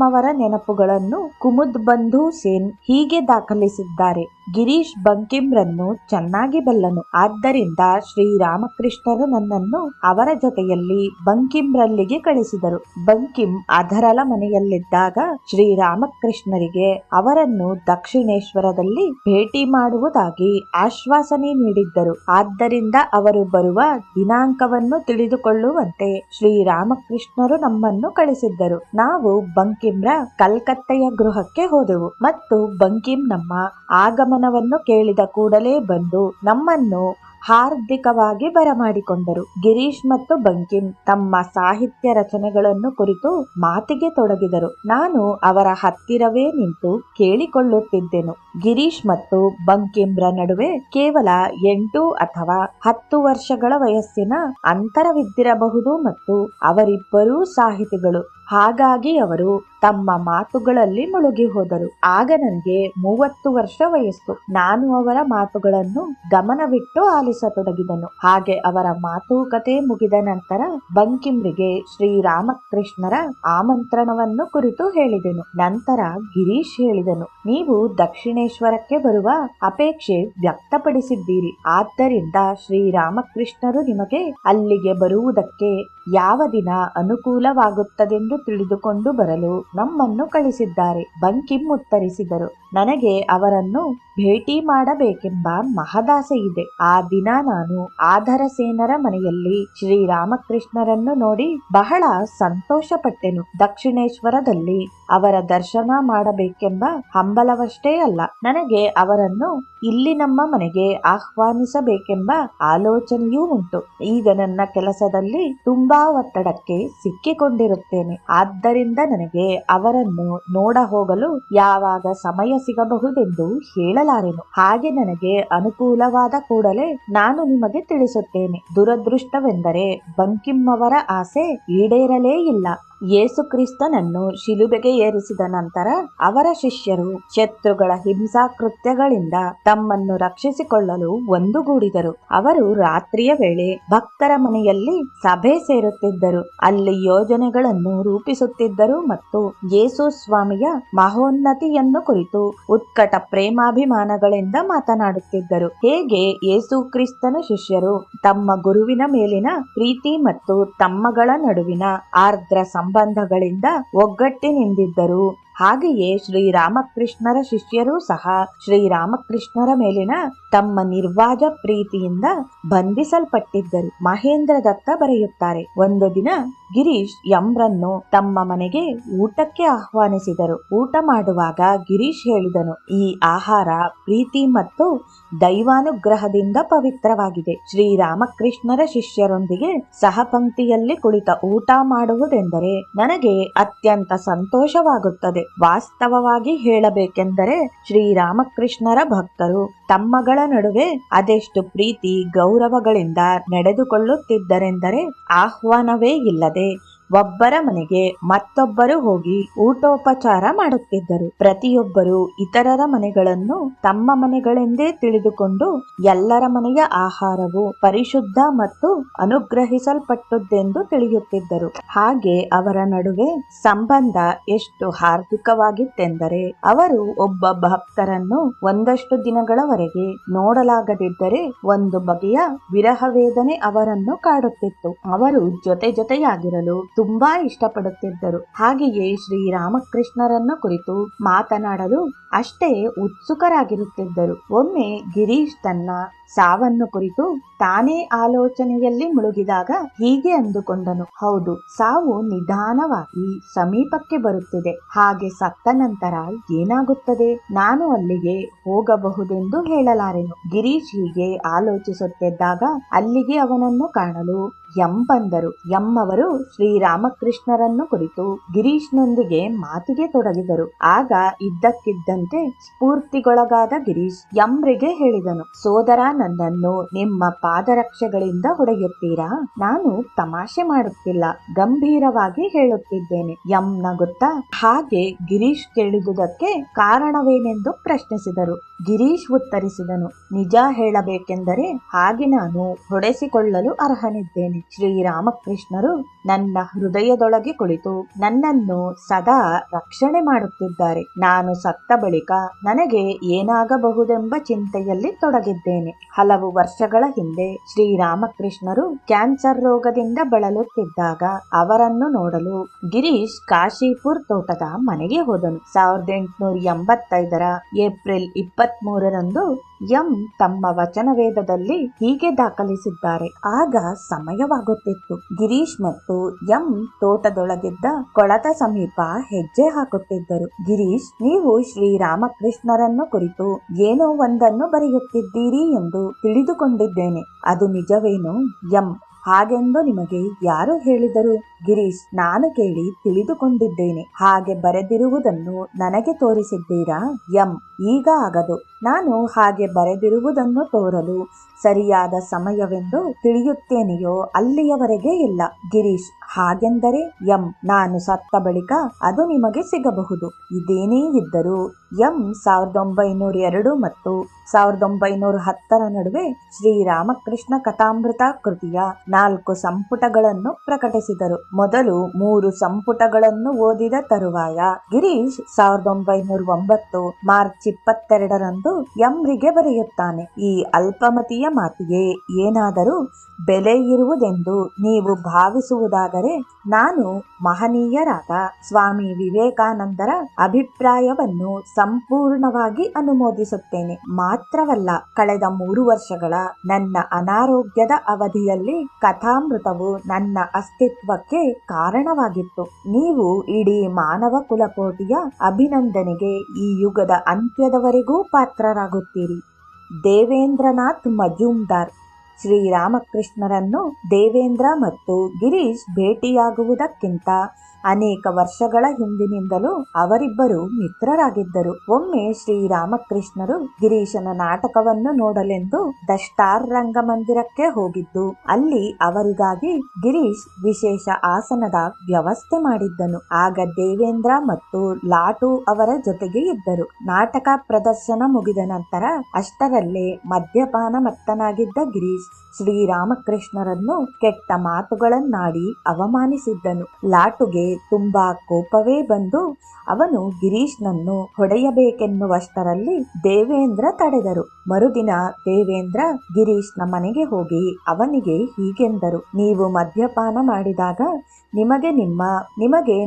ಅವರ ನೆನಪುಗಳನ್ನು ಕುಮುದ್ ಬಂಧು ಸೇನ್ ಹೀಗೆ ದಾಖಲಿಸಿದ್ದಾರೆ. ಗಿರೀಶ್ ಬಂಕಿಂರನ್ನು ಚೆನ್ನಾಗಿ ಬಲ್ಲನು. ಆದ್ದರಿಂದ ಶ್ರೀರಾಮಕೃಷ್ಣರು ನನ್ನನ್ನು ಅವರ ಜೊತೆಯಲ್ಲಿ ಬಂಕಿಂರಲ್ಲಿಗೆ ಕಳಿಸಿದರು. ಬಂಕಿಂ ಅದರಲ ಮನೆಯಲ್ಲಿದ್ದಾಗ ಶ್ರೀರಾಮಕೃಷ್ಣರಿಗೆ ಅವರನ್ನು ದಕ್ಷಿಣೇಶ್ವರದಲ್ಲಿ ಭೇಟಿ ಮಾಡುವುದಾಗಿ ಆಶ್ವಾಸನೆ ನೀಡಿದ್ದರು. ಆದ್ದರಿಂದ ಅವರು ಬರುವ ದಿನಾಂಕವನ್ನು ತಿಳಿದುಕೊಳ್ಳುವಂತೆ ಶ್ರೀರಾಮಕೃಷ್ಣರು ನಮ್ಮನ್ನು ಕಳಿಸಿದ್ದರು. ನಾವು ಬಂಕಿಂರ ಕಲ್ಕತ್ತೆಯ ಗೃಹಕ್ಕೆ ಹೋದೆವು ಮತ್ತು ಬಂಕಿಂ ನಮ್ಮ ಆಗಮನವನ್ನು ಕೇಳಿದ ಕೂಡಲೇ ಬಂದು ನಮ್ಮನ್ನು ಹಾರ್ದಿಕವಾಗಿ ಬರಮಾಡಿಕೊಂಡರು. ಗಿರೀಶ್ ಮತ್ತು ಬಂಕಿಂ ತಮ್ಮ ಸಾಹಿತ್ಯ ರಚನೆಗಳನ್ನು ಕುರಿತು ಮಾತಿಗೆ ತೊಡಗಿದರು. ನಾನು ಅವರ ಹತ್ತಿರವೇ ನಿಂತು ಕೇಳಿಕೊಳ್ಳುತ್ತಿದ್ದೆನು. ಗಿರೀಶ್ ಮತ್ತು ಬಂಕಿಂರ ನಡುವೆ ಕೇವಲ 8 ಅಥವಾ 10 ವರ್ಷಗಳ ವಯಸ್ಸಿನ ಅಂತರವಿದ್ದಿರಬಹುದು ಮತ್ತು ಅವರಿಬ್ಬರೂ ಸಾಹಿತಿಗಳು. ಹಾಗಾಗಿ ಅವರು ತಮ್ಮ ಮಾತುಗಳಲ್ಲಿ ಮುಳುಗಿ ಹೋದರು. ಆಗ ನನಗೆ 30 ವರ್ಷ ವಯಸ್ಸು. ನಾನು ಅವರ ಮಾತುಗಳನ್ನು ಗಮನವಿಟ್ಟು ಆಲಿಸತೊಡಗಿದನು. ಹಾಗೆ ಅವರ ಮಾತುಕತೆ ಮುಗಿದ ನಂತರ ಬಂಕಿಂರಿಗೆ ಶ್ರೀರಾಮಕೃಷ್ಣರ ಆಮಂತ್ರಣವನ್ನು ಕುರಿತು ಹೇಳಿದೆನು. ನಂತರ ಗಿರೀಶ್ ಹೇಳಿದನು, ನೀವು ದಕ್ಷಿಣೇಶ್ವರಕ್ಕೆ ಬರುವ ಅಪೇಕ್ಷೆ ವ್ಯಕ್ತಪಡಿಸಿದ್ದೀರಿ. ಆದ್ದರಿಂದ ಶ್ರೀರಾಮಕೃಷ್ಣರು ನಿಮಗೆ ಅಲ್ಲಿಗೆ ಬರುವುದಕ್ಕೆ ಯಾವ ದಿನ ಅನುಕೂಲವಾಗುತ್ತದೆಂದು ತಿಳಿದುಕೊಂಡು ಬರಲು ನಮ್ಮನ್ನು ಕಳಿಸಿದ್ದಾರೆ. ಬಂಕಿಂ ಉತ್ತರಿಸಿದರು, ನನಗೆ ಅವರನ್ನು ಭೇಟಿ ಮಾಡಬೇಕೆಂಬ ಮಹದಾಸೆ ಇದೆ. ಆ ದಿನ ನಾನು ಆಧರಸೇನರ ಮನೆಯಲ್ಲಿ ಶ್ರೀರಾಮಕೃಷ್ಣರನ್ನು ನೋಡಿ ಬಹಳ ಸಂತೋಷ ಪಟ್ಟೆನು. ದಕ್ಷಿಣೇಶ್ವರದಲ್ಲಿ ಅವರ ದರ್ಶನ ಮಾಡಬೇಕೆಂಬ ಹಂಬಲವಷ್ಟೇ ಅಲ್ಲ, ನನಗೆ ಅವರನ್ನು ಇಲ್ಲಿ ನಮ್ಮ ಮನೆಗೆ ಆಹ್ವಾನಿಸಬೇಕೆಂಬ ಆಲೋಚನೆಯೂ ಉಂಟು. ಈಗ ನನ್ನ ಕೆಲಸದಲ್ಲಿ ತುಂಬಾ ಒತ್ತಡಕ್ಕೆ ಸಿಕ್ಕಿಕೊಂಡಿರುತ್ತೇನೆ. ಆದ್ದರಿಂದ ನನಗೆ ಅವರನ್ನು ನೋಡ ಹೋಗಲು ಯಾವಾಗ ಸಮಯ ಸಿಗಬಹುದೆಂದು ಹೇಳಲಾರೆನು. ಹಾಗೆ ನನಗೆ ಅನುಕೂಲವಾದ ಕೂಡಲೇ ನಾನು ನಿಮಗೆ ತಿಳಿಸುತ್ತೇನೆ. ದುರದೃಷ್ಟವೆಂದರೆ ಬಂಕಿಂ ಅವರ ಆಸೆ ಈಡೇರಲೇ ಇಲ್ಲ. ಯೇಸು ಕ್ರಿಸ್ತನನ್ನು ಶಿಲುಬೆಗೆ ಏರಿಸಿದ ನಂತರ ಅವರ ಶಿಷ್ಯರು ಶತ್ರುಗಳ ಹಿಂಸಾಕೃತ್ಯಗಳಿಂದ ತಮ್ಮನ್ನು ರಕ್ಷಿಸಿಕೊಳ್ಳಲು ಒಂದುಗೂಡಿದರು. ಅವರು ರಾತ್ರಿಯ ವೇಳೆ ಭಕ್ತರ ಮನೆಯಲ್ಲಿ ಸಭೆ ಸೇರುತ್ತಿದ್ದರು. ಅಲ್ಲಿ ಯೋಜನೆಗಳನ್ನು ರೂಪಿಸುತ್ತಿದ್ದರು ಮತ್ತು ಯೇಸು ಸ್ವಾಮಿಯ ಮಹೋನ್ನತಿಯನ್ನು ಕುರಿತು ಉತ್ಕಟ ಪ್ರೇಮಾಭಿಮಾನಗಳಿಂದ ಮಾತನಾಡುತ್ತಿದ್ದರು. ಹೇಗೆ ಯೇಸು ಕ್ರಿಸ್ತನ ಶಿಷ್ಯರು ತಮ್ಮ ಗುರುವಿನ ಮೇಲಿನ ಪ್ರೀತಿ ಮತ್ತು ತಮ್ಮಗಳ ನಡುವಿನ ಆರ್ದ್ರ ಸಂಬಂಧಗಳಿಂದ ಒಗ್ಗಟ್ಟಿನಿಂದಿದ್ದರು, ಹಾಗೆಯೇ ಶ್ರೀರಾಮಕೃಷ್ಣರ ಶಿಷ್ಯರೂ ಸಹ ಶ್ರೀರಾಮಕೃಷ್ಣರ ಮೇಲಿನ ತಮ್ಮ ನಿರ್ವಾಜ ಪ್ರೀತಿಯಿಂದ ಬಂಧಿಸಲ್ಪಟ್ಟಿದ್ದರು. ಮಹೇಂದ್ರ ದತ್ತ ಬರೆಯುತ್ತಾರೆ, ಒಂದು ದಿನ ಗಿರೀಶ್ ರನ್ನು ತಮ್ಮ ಮನೆಗೆ ಊಟಕ್ಕೆ ಆಹ್ವಾನಿಸಿದರು. ಊಟ ಮಾಡುವಾಗ ಗಿರೀಶ್ ಹೇಳಿದನು, ಈ ಆಹಾರ ಪ್ರೀತಿ ಮತ್ತು ದೈವಾನುಗ್ರಹದಿಂದ ಪವಿತ್ರವಾಗಿದೆ. ಶ್ರೀರಾಮಕೃಷ್ಣರ ಶಿಷ್ಯರೊಂದಿಗೆ ಸಹಪಂಕ್ತಿಯಲ್ಲಿ ಕುಳಿತ ಊಟ ಮಾಡುವುದೆಂದರೆ ನನಗೆ ಅತ್ಯಂತ ಸಂತೋಷವಾಗುತ್ತದೆ. ವಾಸ್ತವವಾಗಿ ಹೇಳಬೇಕೆಂದರೆ ಶ್ರೀರಾಮಕೃಷ್ಣರ ಭಕ್ತರು ತಮ್ಮಗಳ ನಡುವೆ ಅದೆಷ್ಟು ಪ್ರೀತಿ ಗೌರವಗಳಿಂದ ನಡೆದುಕೊಳ್ಳುತ್ತಿದ್ದರೆಂದರೆ ಆಹ್ವಾನವೇ ಇಲ್ಲದೆ ಒಬ್ಬರ ಮನೆಗೆ ಮತ್ತೊಬ್ಬರು ಹೋಗಿ ಊಟೋಪಚಾರ ಮಾಡುತ್ತಿದ್ದರು. ಪ್ರತಿಯೊಬ್ಬರು ಇತರರ ಮನೆಗಳನ್ನು ತಮ್ಮ ಮನೆಗಳೆಂದೇ ತಿಳಿದುಕೊಂಡು ಎಲ್ಲರ ಮನೆಯ ಆಹಾರವು ಪರಿಶುದ್ಧ ಮತ್ತು ಅನುಗ್ರಹಿಸಲ್ಪಟ್ಟದ್ದೆಂದು ತಿಳಿಯುತ್ತಿದ್ದರು. ಹಾಗೆ ಅವರ ನಡುವೆ ಸಂಬಂಧ ಎಷ್ಟು ಹಾರ್ದಿಕವಾಗಿತ್ತೆಂದರೆ ಅವರು ಒಬ್ಬ ಭಕ್ತರನ್ನು ಒಂದಷ್ಟು ದಿನಗಳವರೆಗೆ ನೋಡಲಾಗದಿದ್ದರೆ ಒಂದು ಬಗೆಯ ವಿರಹ ವೇದನೆ ಅವರನ್ನು ಕಾಡುತ್ತಿತ್ತು. ಅವರು ಜೊತೆಯಾಗಿರಲು ತುಂಬಾ ಇಷ್ಟಪಡುತ್ತಿದ್ದರು. ಹಾಗೆಯೇ ಶ್ರೀರಾಮಕೃಷ್ಣರನ್ನು ಕುರಿತು ಮಾತನಾಡಲು ಅಷ್ಟೇ ಉತ್ಸುಕರಾಗಿರುತ್ತಿದ್ದರು. ಒಮ್ಮೆ ಗಿರೀಶ್ ತನ್ನ ಸಾವನ್ನು ಕುರಿತು ತಾನೇ ಆಲೋಚನೆಯಲ್ಲಿ ಮುಳುಗಿದಾಗ ಹೀಗೆ ಅಂದುಕೊಂಡನು, ಹೌದು, ಸಾವು ನಿಧಾನವಾಗಿ ಸಮೀಪಕ್ಕೆ ಬರುತ್ತಿದೆ. ಹಾಗೆ ಸತ್ತ ನಂತರ ಏನಾಗುತ್ತದೆ? ನಾನು ಅಲ್ಲಿಗೆ ಹೋಗಬಹುದೆಂದು ಹೇಳಲಾರೆನು. ಗಿರೀಶ್ ಹೀಗೆ ಆಲೋಚಿಸುತ್ತಿದ್ದಾಗ ಅಲ್ಲಿಗೆ ಅವನನ್ನು ಕಾಣಲು ಎಂ ಬಂದರು. ಎಂ ಅವರು ಶ್ರೀರಾಮಕೃಷ್ಣರನ್ನು ಕುರಿತು ಗಿರೀಶ್ನೊಂದಿಗೆ ಮಾತಿಗೆ ತೊಡಗಿದರು. ಆಗ ಇದ್ದಕ್ಕಿದ್ದಂತೆ ಸ್ಫೂರ್ತಿಗೊಳಗಾದ ಗಿರೀಶ್ ಎಂರಿಗೆ ಹೇಳಿದನು, ಸೋದರ, ನನ್ನನ್ನು ನಿಮ್ಮ ಪಾದರಕ್ಷೆಗಳಿಂದ ಹೊಡೆಯುತ್ತೀರಾ? ನಾನು ತಮಾಷೆ ಮಾಡುತ್ತಿಲ್ಲ, ಗಂಭೀರವಾಗಿ ಹೇಳುತ್ತಿದ್ದೇನೆ. ಎಂ ನಗುತ್ತಾ ಹಾಗೆ ಗಿರೀಶ್ ಕೇಳಿದುದಕ್ಕೆ ಕಾರಣವೇನೆಂದು ಪ್ರಶ್ನಿಸಿದರು. ಗಿರೀಶ್ ಉತ್ತರಿಸಿದನು, ನಿಜ ಹೇಳಬೇಕೆಂದರೆ ಹಾಗೆ ನಾನು ಹೊಡೆಸಿಕೊಳ್ಳಲು ಅರ್ಹನಿದ್ದೇನೆ. ಶ್ರೀರಾಮಕೃಷ್ಣರು ನನ್ನ ಹೃದಯದೊಳಗೆ ಕುಳಿತು ನನ್ನನ್ನು ಸದಾ ರಕ್ಷಣೆ ಮಾಡುತ್ತಿದ್ದಾರೆ. ನಾನು ಸತ್ತ ಬಳಿಕ ನನಗೆ ಏನಾಗಬಹುದೆಂಬ ಚಿಂತೆಯಲ್ಲಿ ತೊಡಗಿದ್ದೇನೆ. ಹಲವು ವರ್ಷಗಳ ಹಿಂದೆ ಶ್ರೀರಾಮಕೃಷ್ಣರು ಕ್ಯಾನ್ಸರ್ ರೋಗದಿಂದ ಬಳಲುತ್ತಿದ್ದಾಗ ಅವರನ್ನು ನೋಡಲು ಗಿರೀಶ್ ಕಾಶಿಪುರ್ ತೋಟದ ಮನೆಗೆ ಹೋದನು. 1885 ಏಪ್ರಿಲ್ 23ರಂದು ಎಂ ತಮ್ಮ ವಚನವೇದದಲ್ಲಿ ಹೀಗೆ ದಾಖಲಿಸಿದ್ದಾರೆ. ಆಗ ಸಮಯವಾಗುತ್ತಿತ್ತು. ಗಿರೀಶ್ ಮತ್ತು ಎಂ ತೋಟದೊಳಗಿದ್ದ ಕೊಳದ ಸಮೀಪ ಹೆಜ್ಜೆ ಹಾಕುತ್ತಿದ್ದರು. ಗಿರೀಶ್, ನೀವು ಶ್ರೀರಾಮಕೃಷ್ಣರನ್ನು ಕುರಿತು ಏನೋ ಒಂದನ್ನು ಬರೆಯುತ್ತಿದ್ದೀರಿ ಎಂದು ತಿಳಿದುಕೊಂಡಿದ್ದೇನೆ. ಅದು ನಿಜವೇನು? ಎಂ, ಹಾಗೆಂದು ನಿಮಗೆ ಯಾರು ಹೇಳಿದರು? ಗಿರೀಶ್, ನಾನು ಕೇಳಿ ತಿಳಿದುಕೊಂಡಿದ್ದೇನೆ. ಹಾಗೆ ಬರೆದಿರುವುದನ್ನು ನನಗೆ ತೋರಿಸಿದ್ದೀರಾ? ಎಂ, ಈಗ ಆಗದು. ನಾನು ಹಾಗೆ ಬರೆದಿರುವುದನ್ನು ತೋರಲು ಸರಿಯಾದ ಸಮಯವೆಂದು ತಿಳಿಯುತ್ತೇನೆಯೋ ಅಲ್ಲಿಯವರೆಗೆ ಇಲ್ಲ. ಗಿರೀಶ್, ಹಾಗೆಂದರೆ? ಎಂ, ನಾನು ಸತ್ತ ಬಳಿಕ ಅದು ನಿಮಗೆ ಸಿಗಬಹುದು. ಇದೇನೇ ಇದ್ದರೂ ಎಂ 1902 ಮತ್ತು 1910 ನಡುವೆ ಶ್ರೀರಾಮಕೃಷ್ಣ ಕಥಾಮೃತ ಕೃತಿಯ 4 ಸಂಪುಟಗಳನ್ನು ಪ್ರಕಟಿಸಿದರು. ಮೊದಲು 3 ಸಂಪುಟಗಳನ್ನು ಓದಿದ ತರುವಾಯ ಗಿರೀಶ್ 1909 ಮಾರ್ಚ್ 22ರಂದು ಎಂರಿಗೆ ಬರೆಯುತ್ತಾನೆ, ಈ ಅಲ್ಪಮತಿಯ ಮಾತಿಗೆ ಏನಾದರೂ ಬೆಲೆ ಇರುವುದೆಂದು ನೀವು ಭಾವಿಸುವುದಾದರೆ ನಾನು ಮಹನೀಯರಾದ ಸ್ವಾಮಿ ವಿವೇಕಾನಂದರ ಅಭಿಪ್ರಾಯವನ್ನು ಸಂಪೂರ್ಣವಾಗಿ ಅನುಮೋದಿಸುತ್ತೇನೆ. ಮಾತ್ರವಲ್ಲ, ಕಳೆದ 3 ವರ್ಷಗಳ ನನ್ನ ಅನಾರೋಗ್ಯದ ಅವಧಿಯಲ್ಲಿ ಕಥಾಮೃತವು ನನ್ನ ಅಸ್ತಿತ್ವಕ್ಕೆ ಕಾರಣವಾಗಿತ್ತು. ನೀವು ಇಡೀ ಮಾನವ ಕುಲಕೋಟಿಯ ಅಭಿನಂದನೆಗೆ ಈ ಯುಗದ ಅಂತ್ಯದವರೆಗೂ ಪಾತ್ರರಾಗುತ್ತೀರಿ. ದೇವೇಂದ್ರನಾಥ್ ಮಜುಮ್ದಾರ್. ಶ್ರೀರಾಮಕೃಷ್ಣರನ್ನು ದೇವೇಂದ್ರ ಮತ್ತು ಗಿರೀಶ್ ಭೇಟಿಯಾಗುವುದಕ್ಕಿಂತ ಅನೇಕ ವರ್ಷಗಳ ಹಿಂದಿನಿಂದಲೂ ಅವರಿಬ್ಬರು ಮಿತ್ರರಾಗಿದ್ದರು. ಒಮ್ಮೆ ಶ್ರೀರಾಮಕೃಷ್ಣರು ಗಿರೀಶನ ನಾಟಕವನ್ನು ನೋಡಲೆಂದು ದ ಸ್ಟಾರ್ ರಂಗಮಂದಿರಕ್ಕೆ ಹೋಗಿದ್ದು, ಅಲ್ಲಿ ಅವರಿಗಾಗಿ ಗಿರೀಶ್ ವಿಶೇಷ ಆಸನದ ವ್ಯವಸ್ಥೆ ಮಾಡಿದ್ದನು. ಆಗ ದೇವೇಂದ್ರ ಮತ್ತು ಲಾಟು ಅವರ ಜೊತೆಗೆ ಇದ್ದರು. ನಾಟಕ ಪ್ರದರ್ಶನ ಮುಗಿದ ನಂತರ ಅಷ್ಟರಲ್ಲೇ ಮದ್ಯಪಾನ ಮತ್ತನಾಗಿದ್ದ ಗಿರೀಶ್ ಶ್ರೀರಾಮಕೃಷ್ಣರನ್ನು ಕೆಟ್ಟ ಮಾತುಗಳನ್ನಾಡಿ ಅವಮಾನಿಸಿದ್ದನು. ಲಾಟುಗೆ ತುಂಬಾ ಕೋಪವೇ ಬಂದು ಅವನು ಗಿರೀಶ್ನನ್ನು ಹೊಡೆಯಬೇಕೆನ್ನುವಷ್ಟರಲ್ಲಿ ದೇವೇಂದ್ರ ತಡೆದರು. ಮರುದಿನ ದೇವೇಂದ್ರ ಗಿರೀಶ್ನ ಮನೆಗೆ ಹೋಗಿ ಅವನಿಗೆ ಹೀಗೆಂದರು, ನೀವು ಮದ್ಯಪಾನ ಮಾಡಿದಾಗ ನಿಮಗೆ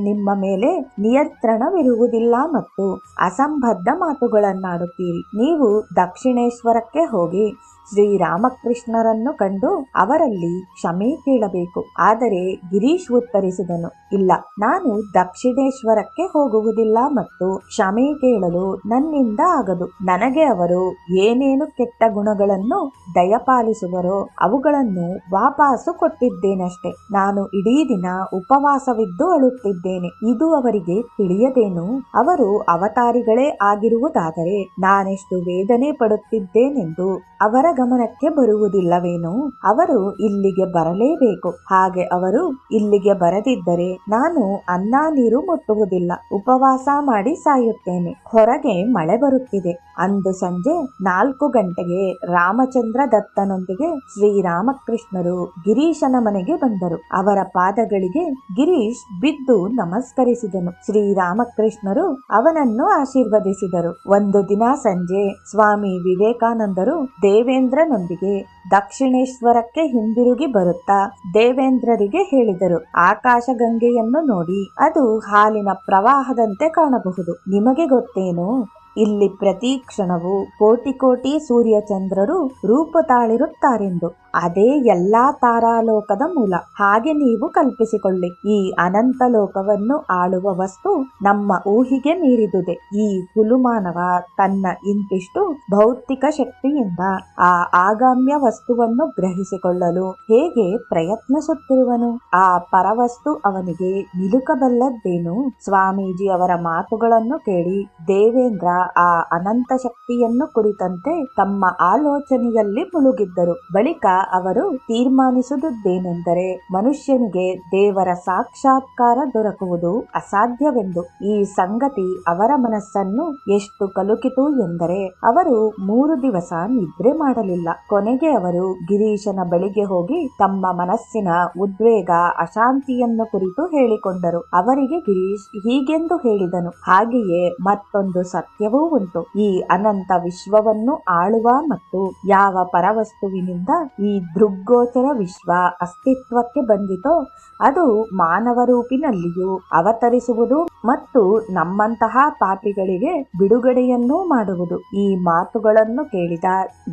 ನಿಮ್ಮ ಮೇಲೆ ನಿಯಂತ್ರಣವಿರುವುದಿಲ್ಲ ಮತ್ತು ಅಸಂಬದ್ಧ ಮಾತುಗಳನ್ನಾಡುತ್ತೀರಿ. ನೀವು ದಕ್ಷಿಣೇಶ್ವರಕ್ಕೆ ಹೋಗಿ ಶ್ರೀರಾಮಕೃಷ್ಣರನ್ನು ಕಂಡು ಅವರಲ್ಲಿ ಕ್ಷಮೆ ಕೇಳಬೇಕು. ಆದರೆ ಗಿರೀಶ್ ಉತ್ತರಿಸಿದನು, ಇಲ್ಲ, ನಾನು ದಕ್ಷಿಣೇಶ್ವರಕ್ಕೆ ಹೋಗುವುದಿಲ್ಲ ಮತ್ತು ಕ್ಷಮೆ ಕೇಳಲು ನನ್ನಿಂದ ಆಗದು. ನನಗೆ ಅವರು ಏನೇನು ಕೆಟ್ಟ ಗುಣಗಳನ್ನು ದಯಪಾಲಿಸುವರೋ ಅವುಗಳನ್ನು ವಾಪಸ್ಸು ಕೊಟ್ಟಿದ್ದೇನಷ್ಟೆ. ನಾನು ಇಡೀ ದಿನ ಉಪವಾಸವಿದ್ದು ಅಳುತ್ತಿದ್ದೇನೆ. ಇದು ಅವರಿಗೆ ತಿಳಿಯದೇನು? ಅವರು ಅವತಾರಿಗಳೇ ಆಗಿರುವುದಾದರೆ ನಾನೆಷ್ಟು ವೇದನೆ ಪಡುತ್ತಿದ್ದೇನೆಂದು ಅವರ ಗಮನಕ್ಕೆ ಬರುವುದಿಲ್ಲವೇನು? ಅವರು ಇಲ್ಲಿಗೆ ಬರಲೇಬೇಕು. ಹಾಗೆ ಅವರು ಇಲ್ಲಿಗೆ ಬರದಿದ್ದರೆ ನಾನು ಅನ್ನ ನೀರು ಮುಟ್ಟುವುದಿಲ್ಲ, ಉಪವಾಸ ಮಾಡಿ ಸಾಯುತ್ತೇನೆ. ಹೊರಗೆ ಮಳೆ ಬರುತ್ತಿದೆ. ಅಂದು ಸಂಜೆ 4 ಗಂಟೆಗೆ ರಾಮಚಂದ್ರ ದತ್ತನೊಂದಿಗೆ ಶ್ರೀರಾಮಕೃಷ್ಣರು ಗಿರೀಶನ ಮನೆಗೆ ಬಂದರು. ಅವರ ಪಾದಗಳಿಗೆ ಗಿರೀಶ್ ಬಿದ್ದು ನಮಸ್ಕರಿಸಿದನು. ಶ್ರೀರಾಮಕೃಷ್ಣರು ಅವನನ್ನು ಆಶೀರ್ವದಿಸಿದರು. ಒಂದು ದಿನ ಸಂಜೆ ಸ್ವಾಮಿ ವಿವೇಕಾನಂದರು ದೇವೇಂದ್ರನೊಂದಿಗೆ ದಕ್ಷಿಣೇಶ್ವರಕ್ಕೆ ಹಿಂದಿರುಗಿ ಬರುತ್ತಾ ದೇವೇಂದ್ರರಿಗೆ ಹೇಳಿದರು, ಆಕಾಶಗಂಗೆಯನ್ನು ನೋಡಿ, ಅದು ಹಾಲಿನ ಪ್ರವಾಹದಂತೆ ಕಾಣಬಹುದು. ನಿಮಗೆ ಗೊತ್ತೇನು? ಇಲ್ಲಿ ಪ್ರತಿ ಕ್ಷಣವೂ ಕೋಟಿ ಕೋಟಿ ಸೂರ್ಯಚಂದ್ರರು ರೂಪ ತಾಳಿರುತ್ತಾರೆಂದು. ಅದೇ ಎಲ್ಲಾ ತಾರಾಲೋಕದ ಮೂಲ. ಹಾಗೆ ನೀವು ಕಲ್ಪಿಸಿಕೊಳ್ಳಿ, ಈ ಅನಂತ ಲೋಕವನ್ನು ಆಳುವ ವಸ್ತು ನಮ್ಮ ಊಹಿಗೆ ಮೀರಿದುದೆ. ಈ ಹುಲುಮಾನವ ತನ್ನ ಇಂತಿಷ್ಟು ಭೌತಿಕ ಶಕ್ತಿಯಿಂದ ಆ ಆಗಾಮ್ಯ ವಸ್ತುವನ್ನು ಗ್ರಹಿಸಿಕೊಳ್ಳಲು ಹೇಗೆ ಪ್ರಯತ್ನಿಸುತ್ತಿರುವನು? ಆ ಪರವಸ್ತು ಅವನಿಗೆ ನಿಲುಕಬಲ್ಲದ್ದೇನು? ಸ್ವಾಮೀಜಿ ಅವರ ಮಾತುಗಳನ್ನು ಕೇಳಿ ದೇವೇಂದ್ರ ಆ ಅನಂತ ಶಕ್ತಿಯನ್ನು ಕುರಿತಂತೆ ತಮ್ಮ ಆಲೋಚನೆಯಲ್ಲಿ ಮುಳುಗಿದ್ದರು. ಬಳಿಕ ಅವರು ತೀರ್ಮಾನಿಸುವುದೇನೆಂದರೆ ಮನುಷ್ಯನಿಗೆ ದೇವರ ಸಾಕ್ಷಾತ್ಕಾರ ದೊರಕುವುದು ಅಸಾಧ್ಯವೆಂದು. ಈ ಸಂಗತಿ ಅವರ ಮನಸ್ಸನ್ನು ಎಷ್ಟು ಕಲುಕಿತು ಎಂದರೆ ಅವರು 3 ದಿವಸ ನಿದ್ರೆ ಮಾಡಲಿಲ್ಲ. ಕೊನೆಗೆ ಅವರು ಗಿರೀಶನ ಬಳಿಗೆ ಹೋಗಿ ತಮ್ಮ ಮನಸ್ಸಿನ ಉದ್ವೇಗ ಅಶಾಂತಿಯನ್ನು ಕುರಿತು ಹೇಳಿಕೊಂಡರು. ಅವರಿಗೆ ಗಿರೀಶ್ ಹೀಗೆಂದು ಹೇಳಿದನು, ಹಾಗೆಯೇ ಮತ್ತೊಂದು ಸತ್ಯವೂ ಉಂಟು. ಈ ಅನಂತ ವಿಶ್ವವನ್ನು ಆಳುವ ಮತ್ತು ಯಾವ ಪರವಸ್ತುವಿನಿಂದ ಈ ದೃಗ್ಗೋಚರ ವಿಶ್ವ ಅಸ್ತಿತ್ವಕ್ಕೆ ಬಂದಿತೋ ಅದು ಮಾನವ ರೂಪಿನಲ್ಲಿಯೂ ಅವತರಿಸುವುದು ಮತ್ತು ನಮ್ಮಂತಹ ಪಾಪಿಗಳಿಗೆ ಬಿಡುಗಡೆಯನ್ನೂ ಮಾಡುವುದು. ಈ ಮಾತುಗಳನ್ನು ಕೇಳಿದ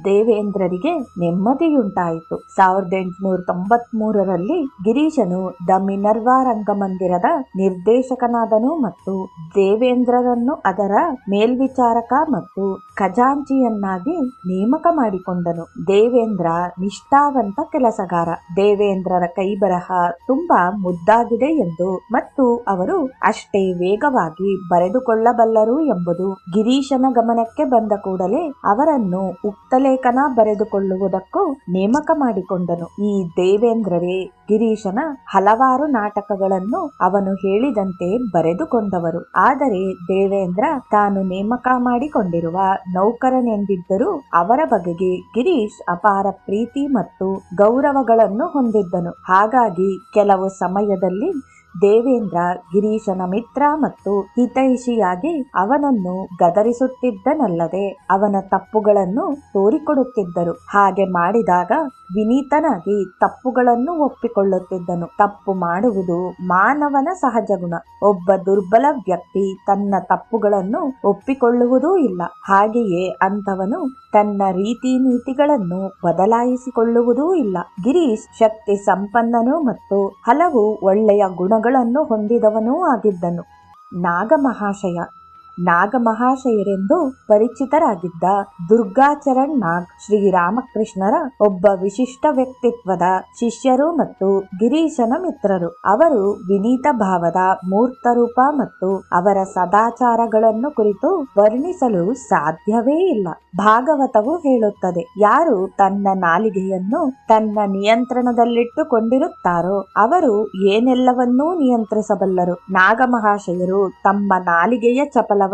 ದೇವೇಂದ್ರರಿಗೆ ನೆಮ್ಮದಿಯುಂಟಾಯಿತು. 1893ರಲ್ಲಿ ಗಿರೀಶನು ದ ಮಿನರ್ವಾ ರಂಗಮಂದಿರದ ನಿರ್ದೇಶಕನಾದನು ಮತ್ತು ದೇವೇಂದ್ರರನ್ನು ಅದರ ಮೇಲ್ವಿಚಾರಕ ಮತ್ತು ಖಜಾಂಚಿಯನ್ನಾಗಿ ನೇಮಕ ಮಾಡಿಕೊಂಡನು. ದೇವೇಂದ್ರ ನಿಷ್ಠಾವಂತ ಕೆಲಸಗಾರ. ದೇವೇಂದ್ರರ ಕೈಬರಹ ತುಂಬಾ ಮುದ್ದಾಗಿದೆ ಎಂದು ಮತ್ತು ಅವರು ಅಷ್ಟೇ ವೇಗವಾಗಿ ಬರೆದುಕೊಳ್ಳಬಲ್ಲರು ಎಂಬುದು ಗಿರೀಶನ ಗಮನಕ್ಕೆ ಬಂದ ಕೂಡಲೇ ಅವರನ್ನು ಉಕ್ತಲೇಖನ ಬರೆದುಕೊಳ್ಳುವುದಕ್ಕೂ ನೇಮಕ ಮಾಡಿಕೊಂಡನು. ಈ ದೇವೇಂದ್ರರೇ ಗಿರೀಶನ ಹಲವಾರು ನಾಟಕಗಳನ್ನು ಅವನು ಹೇಳಿದಂತೆ ಬರೆದುಕೊಂಡವರು. ಆದರೆ ದೇವೇಂದ್ರ ತಾನು ನೇಮಕ ಮಾಡಿಕೊಂಡಿರುವ ನೌಕರನೆಂದಿದ್ದರೂ ಅವರ ಬಗೆಗೆ ಗಿರೀಶ್ ಅಪಾರ ಪ್ರೀತಿ ಮತ್ತು ಗೌರವಗಳನ್ನು ಹೊಂದಿದ್ದನು. ಹಾಗಾಗಿ ಕೆಲವು ಸಮಯದಲ್ಲಿ ದೇವೇಂದ್ರ ಗಿರೀಶನ ಮಿತ್ರ ಮತ್ತು ಹಿತೈಷಿಯಾಗಿ ಅವನನ್ನು ಗದರಿಸುತ್ತಿದ್ದನಲ್ಲದೆ ಅವನ ತಪ್ಪುಗಳನ್ನು ತೋರಿಕೊಡುತ್ತಿದ್ದರು. ಹಾಗೆ ಮಾಡಿದಾಗ ವಿನೀತನಾಗಿ ತಪ್ಪುಗಳನ್ನು ಒಪ್ಪಿಕೊಳ್ಳುತ್ತಿದ್ದನು. ತಪ್ಪು ಮಾಡುವುದು ಮಾನವನ ಸಹಜ ಗುಣ. ಒಬ್ಬ ದುರ್ಬಲ ವ್ಯಕ್ತಿ ತನ್ನ ತಪ್ಪುಗಳನ್ನು ಒಪ್ಪಿಕೊಳ್ಳುವುದೂ ಇಲ್ಲ. ಹಾಗೆಯೇ ಅಂತವನು ತನ್ನ ರೀತಿ ನೀತಿಗಳನ್ನು ಬದಲಾಯಿಸಿಕೊಳ್ಳುವುದೂ ಇಲ್ಲ. ಗಿರೀಶ್ ಶಕ್ತಿ ಸಂಪನ್ನನು ಮತ್ತು ಹಲವು ಒಳ್ಳೆಯ ಗುಣಗಳನ್ನು ಹೊಂದಿದವನೂ ಆಗಿದ್ದನು. ನಾಗಮಹಾಶಯರೆಂದು ಪರಿಚಿತರಾಗಿದ್ದ ದುರ್ಗಾಚರಣ್ ನಾಗ್ ಶ್ರೀರಾಮಕೃಷ್ಣರ ಒಬ್ಬ ವಿಶಿಷ್ಟ ವ್ಯಕ್ತಿತ್ವದ ಶಿಷ್ಯರು ಮತ್ತು ಗಿರೀಶನ ಮಿತ್ರರು. ಅವರು ವಿನೀತ ಭಾವದ ಮೂರ್ತರೂಪ ಮತ್ತು ಅವರ ಸದಾಚಾರಗಳನ್ನು ಕುರಿತು ವರ್ಣಿಸಲು ಸಾಧ್ಯವೇ ಇಲ್ಲ. ಭಾಗವತವು ಹೇಳುತ್ತದೆ, ಯಾರು ತನ್ನ ನಾಲಿಗೆಯನ್ನು ತನ್ನ ನಿಯಂತ್ರಣದಲ್ಲಿಟ್ಟುಕೊಂಡಿರುತ್ತಾರೋ ಅವರು ಏನೆಲ್ಲವನ್ನೂ ನಿಯಂತ್ರಿಸಬಲ್ಲರು. ನಾಗಮಹಾಶಯರು ತಮ್ಮ ನಾಲಿಗೆಯ ಚಪಲವನ್ನು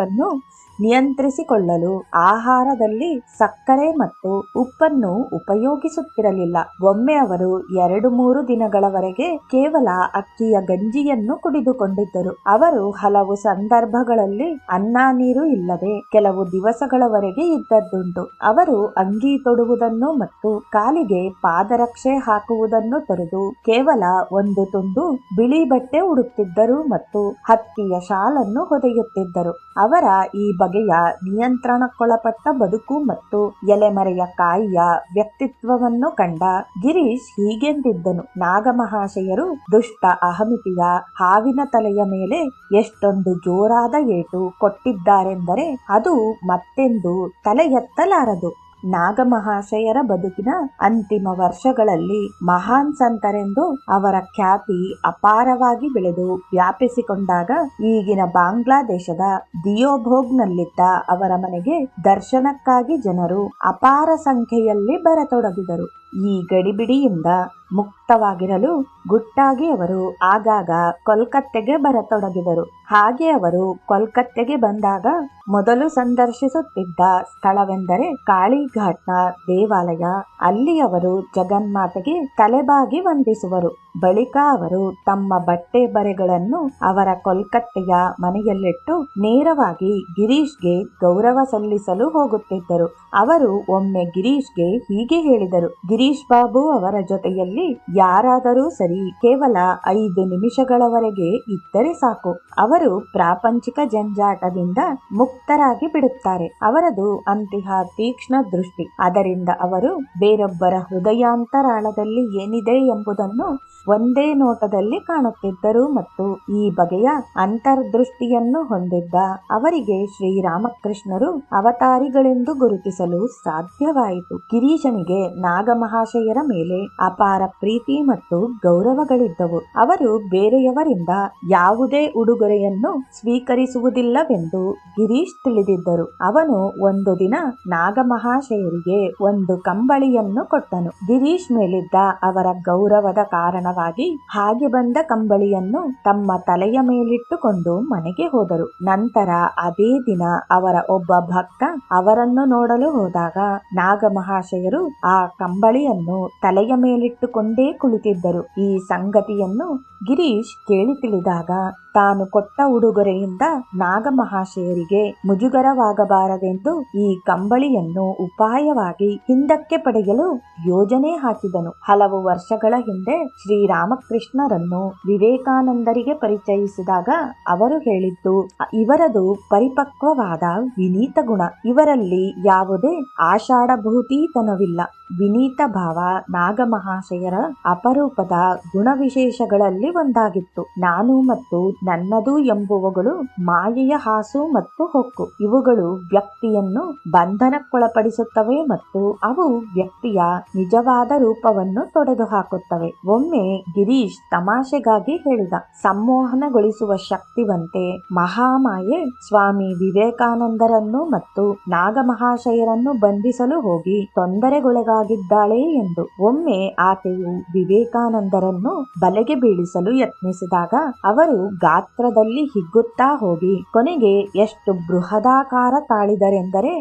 ನಿಯಂತ್ರಿಸಿಕೊಳ್ಳಲು ಆಹಾರದಲ್ಲಿ ಸಕ್ಕರೆ ಮತ್ತು ಉಪ್ಪನ್ನು ಉಪಯೋಗಿಸುತ್ತಿರಲಿಲ್ಲ. ಒಮ್ಮೆ ಅವರು 2-3 ದಿನಗಳವರೆಗೆ ಕೇವಲ ಅಕ್ಕಿಯ ಗಂಜಿಯನ್ನು ಕುಡಿದುಕೊಂಡಿದ್ದರು. ಅವರು ಹಲವು ಸಂದರ್ಭಗಳಲ್ಲಿ ಅನ್ನ ನೀರು ಇಲ್ಲದೆ ಕೆಲವು ದಿವಸಗಳವರೆಗೆ ಇದ್ದದ್ದುಂಟು. ಅವರು ಅಂಗಿ ತೊಡುವುದನ್ನು ಮತ್ತು ಕಾಲಿಗೆ ಪಾದರಕ್ಷೆ ಹಾಕುವುದನ್ನು ತೊರೆದು ಕೇವಲ ಒಂದು ತುಂಡು ಬಿಳಿ ಬಟ್ಟೆ ಉಡುತ್ತಿದ್ದರು ಮತ್ತು ಹತ್ತಿಯ ಶಾಲನ್ನು ಹೊದೆಯುತ್ತಿದ್ದರು. ಅವರ ಈ ಬಗೆಯ ನಿಯಂತ್ರಣಕ್ಕೊಳಪಟ್ಟ ಬದುಕು ಮತ್ತು ಎಲೆಮರೆಯ ಕಾಯಿಯ ವ್ಯಕ್ತಿತ್ವವನ್ನು ಕಂಡ ಗಿರೀಶ್ ಹೀಗೆಂದಿದ್ದನು, ನಾಗಮಹಾಶಯರು ದುಷ್ಟ ಅಹಮಿತಿಯ ಹಾವಿನ ತಲೆಯ ಮೇಲೆ ಎಷ್ಟೊಂದು ಜೋರಾದ ಏಟು ಕೊಟ್ಟಿದ್ದಾರೆಂದರೆ ಅದು ಮತ್ತೆಂದು ತಲೆ ಎತ್ತಲಾರದು. ನಾಗಮಹಾಶಯರ ಬದುಕಿನ ಅಂತಿಮ ವರ್ಷಗಳಲ್ಲಿ ಮಹಾನ್ ಸಂತರೆಂದು ಅವರ ಖ್ಯಾತಿ ಅಪಾರವಾಗಿ ಬೆಳೆದು ವ್ಯಾಪಿಸಿಕೊಂಡಾಗ ಈಗಿನ ಬಾಂಗ್ಲಾದೇಶದ ದಿಯೋಭೋಗ್ನಲ್ಲಿದ್ದ ಅವರ ಮನೆಗೆ ದರ್ಶನಕ್ಕಾಗಿ ಜನರು ಅಪಾರ ಸಂಖ್ಯೆಯಲ್ಲಿ ಬರತೊಡಗಿದರು. ಈ ಗಡಿಬಿಡಿಯಿಂದ ಮುಕ್ತವಾಗಿರಲು ಗುಟ್ಟಾಗಿ ಅವರು ಆಗಾಗ ಕೋಲ್ಕತ್ತೆಗೆ ಬರತೊಡಗಿದರು. ಹಾಗೆ ಅವರು ಕೋಲ್ಕತ್ತೆಗೆ ಬಂದಾಗ ಮೊದಲು ಸಂದರ್ಶಿಸುತ್ತಿದ್ದ ಸ್ಥಳವೆಂದರೆ ಕಾಳಿಘಾಟ್ನ ದೇವಾಲಯ. ಅಲ್ಲಿ ಅವರು ಜಗನ್ಮಾತೆಗೆ ತಲೆಬಾಗಿ ವಂದಿಸುವರು. ಬಳಿಕ ಅವರು ತಮ್ಮ ಬಟ್ಟೆ ಬರೆಗಳನ್ನು ಅವರ ಕೋಲ್ಕತ್ತೆಯ ಮನೆಯಲ್ಲಿಟ್ಟು ನೇರವಾಗಿ ಗಿರೀಶ್ಗೆ ಗೌರವ ಸಲ್ಲಿಸಲು ಹೋಗುತ್ತಿದ್ದರು. ಅವರು ಒಮ್ಮೆ ಗಿರೀಶ್ಗೆ ಹೀಗೆ ಹೇಳಿದರು, ಗಿರೀಶ್ ಬಾಬು ಅವರ ಜೊತೆಯಲ್ಲಿ ಯಾರಾದರೂ ಸರಿ, ಕೇವಲ 5 ನಿಮಿಷಗಳವರೆಗೆ ಇದ್ದರೆ ಸಾಕು. ಅವರು ಪ್ರಾಪಂಚಿಕ ಜಂಜಾಟದಿಂದ ಮುಕ್ತರಾಗಿ ಬಿಡುತ್ತಾರೆ. ಅವರದು ಅಂತಹ ತೀಕ್ಷ್ಣ ದೃಷ್ಟಿ. ಅದರಿಂದ ಅವರು ಬೇರೊಬ್ಬರ ಹೃದಯಾಂತರಾಳದಲ್ಲಿ ಏನಿದೆ ಎಂಬುದನ್ನು ಒಂದೇ ನೋಟದಲ್ಲಿ ಕಾಣುತ್ತಿದ್ದರು ಮತ್ತು ಈ ಬಗೆಯ ಅಂತರ್ದೃಷ್ಟಿಯನ್ನು ಹೊಂದಿದ್ದ ಅವರಿಗೆ ಶ್ರೀರಾಮಕೃಷ್ಣರು ಅವತಾರಿಗಳೆಂದು ಗುರುತಿಸಲು ಸಾಧ್ಯವಾಯಿತು. ಗಿರೀಶನಿಗೆ ನಾಗಮಹಾಶಯರ ಮೇಲೆ ಅಪಾರ ಪ್ರೀತಿ ಮತ್ತು ಗೌರವಗಳಿದ್ದವು. ಅವರು ಬೇರೆಯವರಿಂದ ಯಾವುದೇ ಉಡುಗೊರೆಯನ್ನು ಸ್ವೀಕರಿಸುವುದಿಲ್ಲವೆಂದು ಗಿರೀಶ್ ತಿಳಿದಿದ್ದರು. ಅವನು ಒಂದು ದಿನ ನಾಗಮಹಾಶಯರಿಗೆ ಒಂದು ಕಂಬಳಿಯನ್ನು ಕೊಟ್ಟನು. ಗಿರೀಶ್ ಮೇಲಿದ್ದ ಅವರ ಗೌರವದ ಕಾರಣವಾಗಿ ಹಾಗೆ ಬಂದ ಕಂಬಳಿಯನ್ನು ತಮ್ಮ ತಲೆಯ ಮೇಲಿಟ್ಟುಕೊಂಡು ಮನೆಗೆ ಹೋದರು. ನಂತರ ಅದೇ ದಿನ ಅವರ ಒಬ್ಬ ಭಕ್ತ ಅವರನ್ನು ನೋಡಲು ಹೋದಾಗ ನಾಗಮಹಾಶಯರು ಆ ಕಂಬಳಿಯನ್ನು ತಲೆಯ ಮೇಲಿಟ್ಟುಕೊಂಡೇ ಕುಳಿತಿದ್ದರು. ಈ ಸಂಗತಿಯನ್ನು ಗಿರೀಶ್ ಕೇಳಿ ತಿಳಿದಾಗ ತಾನು ಕೊಟ್ಟ ಉಡುಗೊರೆಯಿಂದ ನಾಗಮಹಾಶಯರಿಗೆ ಮುಜುಗರವಾಗಬಾರದೆಂದು ಈ ಕಂಬಳಿಯನ್ನು ಉಪಾಯವಾಗಿ ಹಿಂದಕ್ಕೆ ಪಡೆಯಲು ಯೋಜನೆ ಹಾಕಿದನು. ಹಲವು ವರ್ಷಗಳ ಹಿಂದೆ ಶ್ರೀರಾಮಕೃಷ್ಣರನ್ನು ವಿವೇಕಾನಂದರಿಗೆ ಪರಿಚಯಿಸಿದಾಗ ಅವರು ಹೇಳಿದ್ದು, ಇವರದು ಪರಿಪಕ್ವವಾದ ವಿನೀತ ಗುಣ. ಇವರಲ್ಲಿ ಯಾವುದೇ ಆಷಾಢಭೂತಿತನವಿಲ್ಲ. ವಿನೀತ ಭಾವ ನಾಗಮಹಾಶಯರ ಅಪರೂಪದ ಗುಣವಿಶೇಷಗಳಲ್ಲಿ ಒಂದಾಗಿತ್ತು. ನಾನು ಮತ್ತು ನನ್ನದು ಎಂಬುವುಗಳು ಮಾಯೆಯ ಹಾಸು ಮತ್ತು ಹೊಕ್ಕು. ಇವುಗಳು ವ್ಯಕ್ತಿಯನ್ನು ಬಂಧನಕ್ಕೊಳಪಡಿಸುತ್ತವೆ ಮತ್ತು ಅವು ವ್ಯಕ್ತಿಯ ನಿಜವಾದ ರೂಪವನ್ನು ತೊಡೆದು ಹಾಕುತ್ತವೆ. ಒಮ್ಮೆ ಗಿರೀಶ್ ತಮಾಷೆಗಾಗಿ ಹೇಳಿದ, ಸಂಮೋಹನಗೊಳಿಸುವ ಶಕ್ತಿವಂತೆ ಮಹಾಮಾಯೆ ಸ್ವಾಮಿ ವಿವೇಕಾನಂದರನ್ನು ಮತ್ತು ನಾಗಮಹಾಶಯರನ್ನು ಬಂಧಿಸಲು ಹೋಗಿ ತೊಂದರೆಗೊಳಗಾಗಿದ್ದಾಳೆ ಎಂದು. ಒಮ್ಮೆ ಆಕೆಯು ವಿವೇಕಾನಂದರನ್ನು ಬಲೆಗೆ ಬೀಳಿಸಲು ಯತ್ನಿಸಿದಾಗ ಅವರು ಗಾತ್ರದಲ್ಲಿ ಹಿಗ್ಗುತ್ತಾ ಹೋಗಿ ಕೊನೆಗೆ ಎಷ್ಟು ಬೃಹದಾಕಾರ ತಾಳಿದರೆಂದರೆ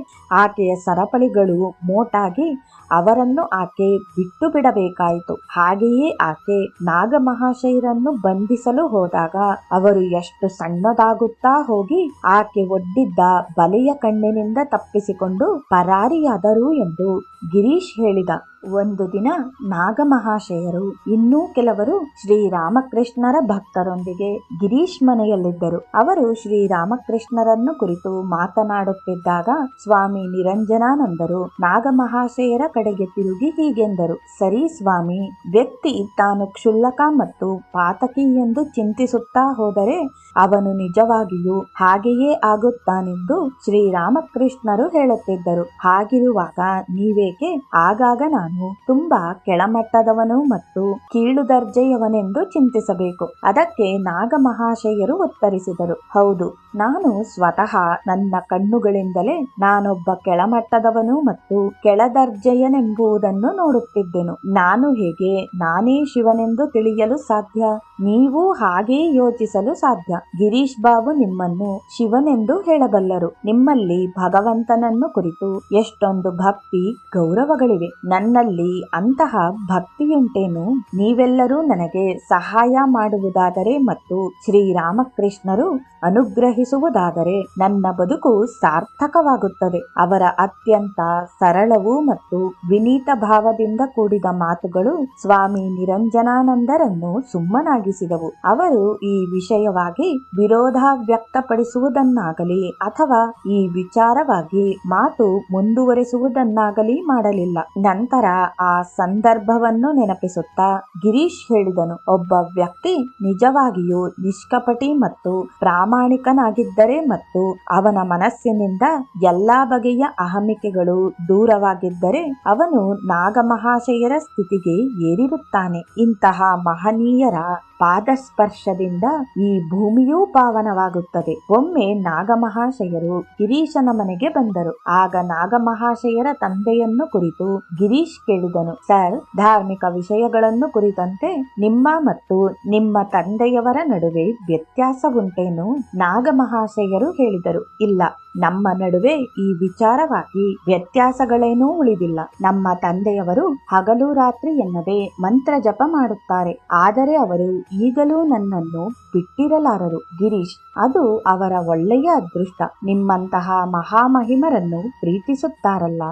ಆಕೆಯ ಸರಪಳಿಗಳು ಮೋಟಾಗಿ ಅವರನ್ನು ಆಕೆ ಬಿಟ್ಟು ಬಿಡಬೇಕಾಯಿತು. ಹಾಗೆಯೇ ಆಕೆ ನಾಗಮಹಾಶಯರನ್ನು ಬಂಧಿಸಲು ಹೋದಾಗ ಅವರು ಎಷ್ಟು ಸಣ್ಣದಾಗುತ್ತಾ ಹೋಗಿ ಆಕೆ ಒಡ್ಡಿದ್ದ ಬಲೆಯ ಕಣ್ಣಿನಿಂದ ತಪ್ಪಿಸಿಕೊಂಡು ಪರಾರಿಯಾದರು ಎಂದು ಗಿರೀಶ್ ಹೇಳಿದ. ಒಂದು ದಿನ ನಾಗಮಹಾಶಯರು ಇನ್ನೂ ಕೆಲವರು ಶ್ರೀರಾಮಕೃಷ್ಣರ ಭಕ್ತರೊಂದಿಗೆ ಗಿರೀಶ್ ಮನೆಯಲ್ಲಿದ್ದರು. ಅವರು ಶ್ರೀರಾಮಕೃಷ್ಣರನ್ನು ಕುರಿತು ಮಾತನಾಡುತ್ತಿದ್ದಾಗ ಸ್ವಾಮಿ ನಿರಂಜನಾನಂದರು ನಾಗಮಹಾಶಯರ ಕಡೆಗೆ ತಿರುಗಿ ಹೀಗೆಂದರು, ಸರಿ ಸ್ವಾಮಿ, ವ್ಯಕ್ತಿ ತಾನು ಕ್ಷುಲ್ಲಕ ಮತ್ತು ಪಾತಕಿ ಎಂದು ಚಿಂತಿಸುತ್ತಾ ಹೋದರೆ ಅವನು ನಿಜವಾಗಿಯೂ ಹಾಗೆಯೇ ಆಗುತ್ತಾನೆಂದು ಶ್ರೀರಾಮಕೃಷ್ಣರು ಹೇಳುತ್ತಿದ್ದರು. ಹಾಗಿರುವಾಗ ನೀವೇಕೆ ಆಗಾಗ ನಾನು ತುಂಬಾ ಕೆಳಮಟ್ಟದವನು ಮತ್ತು ಕೀಳು ದರ್ಜೆಯವನೆಂದು ಚಿಂತಿಸಬೇಕು? ಅದಕ್ಕೆ ನಾಗಮಹಾಶಯರು ಉತ್ತರಿಸಿದರು, ಹೌದು, ನಾನು ಸ್ವತಃ ನನ್ನ ಕಣ್ಣುಗಳಿಂದಲೇ ನಾನೊಬ್ಬ ಕೆಳಮಟ್ಟದವನು ಮತ್ತು ಕೆಳದರ್ಜೆಯನೆಂಬುದನ್ನು ನೋಡುತ್ತಿದ್ದೆನು. ನಾನು ಹೇಗೆ ನಾನೇ ಶಿವನೆಂದು ತಿಳಿಯಲು ಸಾಧ್ಯ? ನೀವು ಹಾಗೇ ಯೋಚಿಸಲು ಸಾಧ್ಯ. ಗಿರೀಶ್ ಬಾಬು ನಿಮ್ಮನ್ನು ಶಿವನೆಂದು ಹೇಳಬಲ್ಲರು. ನಿಮ್ಮಲ್ಲಿ ಭಗವಂತನನ್ನು ಕುರಿತು ಎಷ್ಟೊಂದು ಭಕ್ತಿ ಗೌರವಗಳಿವೆ. ನನ್ನಲ್ಲಿ ಅಂತಹ ಭಕ್ತಿಯುಂಟೇನು? ನೀವೆಲ್ಲರೂ ನನಗೆ ಸಹಾಯ ಮಾಡುವುದಾದರೆ ಮತ್ತು ಶ್ರೀರಾಮಕೃಷ್ಣರು ಅನುಗ್ರಹಿಸುವುದಾದರೆ ನನ್ನ ಬದುಕು ಸಾರ್ಥಕವಾಗುತ್ತದೆ. ಅವರ ಅತ್ಯಂತ ಸರಳವೂ ಮತ್ತು ವಿನೀತ ಭಾವದಿಂದ ಕೂಡಿದ ಮಾತುಗಳು ಸ್ವಾಮಿ ನಿರಂಜನಾನಂದರನ್ನು ಸುಮ್ಮನಾಗಿಸಿದವು. ಅವರು ಈ ವಿಷಯವಾಗಿ ವಿರೋಧ ವ್ಯಕ್ತಪಡಿಸುವುದನ್ನಾಗಲಿ ಅಥವಾ ಈ ವಿಚಾರವಾಗಿ ಮಾತು ಮುಂದುವರೆಸುವುದನ್ನಾಗಲಿ ಮಾಡಲಿಲ್ಲ. ನಂತರ ಆ ಸಂದರ್ಭವನ್ನು ನೆನಪಿಸುತ್ತಾ ಗಿರೀಶ್ ಹೇಳಿದನು, ಒಬ್ಬ ವ್ಯಕ್ತಿ ನಿಜವಾಗಿಯೂ ನಿಷ್ಕಪಟಿ ಮತ್ತು ಪ್ರಾಮಾಣಿಕನಾಗಿದ್ದರೆ ಮತ್ತು ಅವನ ಮನಸ್ಸಿನಿಂದ ಎಲ್ಲಾ ಬಗೆಯ ಅಹಮಿಕೆಗಳು ದೂರವಾಗಿದ್ದರೆ ಅವನು ನಾಗಮಹಾಶಯರ ಸ್ಥಿತಿಗೆ ಏರಿರುತ್ತಾನೆ. ಇಂತಹ ಮಹನೀಯರ ಪಾದಸ್ಪರ್ಶದಿಂದ ಈ ಭೂಮಿಯೂ ಪಾವನವಾಗುತ್ತದೆ. ಒಮ್ಮೆ ನಾಗಮಹಾಶಯರು ಗಿರೀಶನ ಮನೆಗೆ ಬಂದರು. ಆಗ ನಾಗಮಹಾಶಯರ ತಂದೆಯನ್ನು ಕುರಿತು ಗಿರೀಶ್ ಕೇಳಿದನು, ಸರ್, ಧಾರ್ಮಿಕ ವಿಷಯಗಳನ್ನು ಕುರಿತಂತೆ ನಿಮ್ಮ ಮತ್ತು ನಿಮ್ಮ ತಂದೆಯವರ ನಡುವೆ ವ್ಯತ್ಯಾಸವುಂಟೇನು? ನಾಗಮಹಾಶಯರು ಹೇಳಿದರು, ಇಲ್ಲ, ನಮ್ಮ ನಡುವೆ ಈ ವಿಚಾರವಾಗಿ ವ್ಯತ್ಯಾಸಗಳೇನೂ ಉಳಿದಿಲ್ಲ. ನಮ್ಮ ತಂದೆಯವರು ಹಗಲು ರಾತ್ರಿ ಎನ್ನದೆ ಮಂತ್ರ ಜಪ ಮಾಡುತ್ತಾರೆ. ಆದರೆ ಅವರು ಈಗಲೂ ನನ್ನನ್ನು ಬಿಟ್ಟಿರಲಾರರು. ಗಿರೀಶ್, ಅದು ಅವರ ಒಳ್ಳೆಯ ಅದೃಷ್ಟ. ನಿಮ್ಮಂತಹ ಮಹಾಮಹಿಮರನ್ನು ಪ್ರೀತಿಸುತ್ತಾರಲ್ಲ.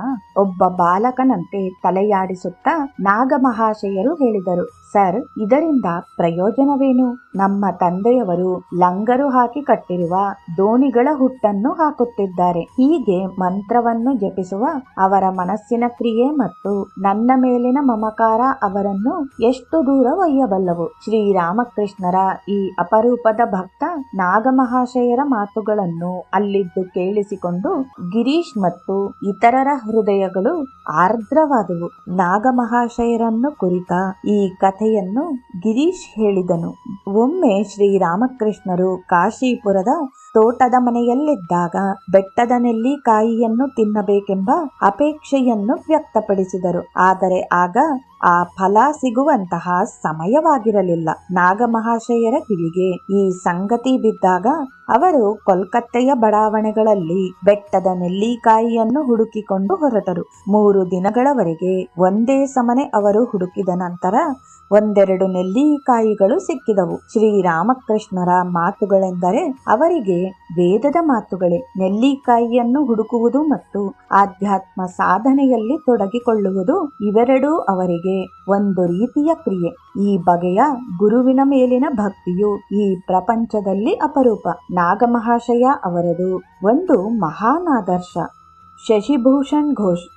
ಒಬ್ಬ ಬಾಲಕನಂತೆ ತಲೆಯಾಡಿಸುತ್ತಾ ನಾಗಮಹಾಶಯರು ಹೇಳಿದರು, ಸರ್, ಇದರಿಂದ ಪ್ರಯೋಜನವೇನು? ನಮ್ಮ ತಂದೆಯವರು ಲಂಗರು ಹಾಕಿ ಕಟ್ಟಿರುವ ದೋಣಿಗಳ ಹುಟ್ಟನ್ನು ಹಾಕುತ್ತಿದ್ದಾರೆ. ಹೀಗೆ ಮಂತ್ರವನ್ನು ಜಪಿಸುವ ಅವರ ಮನಸ್ಸಿನ ಕ್ರಿಯೆ ಮತ್ತು ನನ್ನ ಮೇಲಿನ ಮಮಕಾರ ಅವರನ್ನು ಎಷ್ಟು ದೂರ ಒಯ್ಯಬಲ್ಲವು. ಶ್ರೀರಾಮಕೃಷ್ಣರ ಈ ಅಪರೂಪದ ಭಕ್ತ ನಾಗಮಹಾಶಯರ ಮಾತುಗಳನ್ನು ಅಲ್ಲಿದ್ದು ಕೇಳಿಸಿಕೊಂಡು ಗಿರೀಶ್ ಮತ್ತು ಇತರರ ಹೃದಯಗಳು ಆರ್ದ್ರವಾದವು. ನಾಗಮಹಾಶಯರನ್ನು ಕುರಿತ ಈ ಕಥೆಯನ್ನು ಗಿರೀಶ್ ಹೇಳಿದನು. ಒಮ್ಮೆ ಶ್ರೀರಾಮಕೃಷ್ಣರು ಕಾಶೀಪುರದ ತೋಟದ ಮನೆಯಲ್ಲಿದ್ದಾಗ ಬೆಟ್ಟದ ನೆಲ್ಲಿಕಾಯಿಯನ್ನು ತಿನ್ನಬೇಕೆಂಬ ಅಪೇಕ್ಷೆಯನ್ನು ವ್ಯಕ್ತಪಡಿಸಿದರು. ಆದರೆ ಆಗ ಆ ಫಲ ಸಿಗುವಂತಹ ಸಮಯವಾಗಿರಲಿಲ್ಲ. ನಾಗಮಹಾಶಯರ ಕಿವಿಗೆ ಈ ಸಂಗತಿ ಬಿದ್ದಾಗ ಅವರು ಕೋಲ್ಕತ್ತೆಯ ಬಡಾವಣೆಗಳಲ್ಲಿ ಬೆಟ್ಟದ ನೆಲ್ಲಿಕಾಯಿಯನ್ನು ಹುಡುಕಿಕೊಂಡು ಹೊರಟರು. 3 ದಿನಗಳವರೆಗೆ ಒಂದೇ ಸಮನೆ ಅವರು ಹುಡುಕಿದ ನಂತರ ಒಂದೆರಡು ನೆಲ್ಲಿಕಾಯಿಗಳು ಸಿಕ್ಕಿದವು. ಶ್ರೀರಾಮಕೃಷ್ಣರ ಮಾತುಗಳೆಂದರೆ ಅವರಿಗೆ ವೇದದ ಮಾತುಗಳೇ. ನೆಲ್ಲಿಕಾಯಿಯನ್ನು ಹುಡುಕುವುದು ಮತ್ತು ಆಧ್ಯಾತ್ಮ ಸಾಧನೆಯಲ್ಲಿ ತೊಡಗಿಕೊಳ್ಳುವುದು ಇವೆರಡೂ ಅವರಿಗೆ ಒಂದು ರೀತಿಯ ಕ್ರಿಯೆ. ಈ ಬಗೆಯ ಗುರುವಿನ ಮೇಲಿನ ಭಕ್ತಿಯು ಈ ಪ್ರಪಂಚದಲ್ಲಿ ಅಪರೂಪ. ನಾಗಮಹಾಶಯ ಅವರದು ಒಂದು ಮಹಾನ್ ಆದರ್ಶ. ಶಶಿಭೂಷಣ್ ಘೋಷ್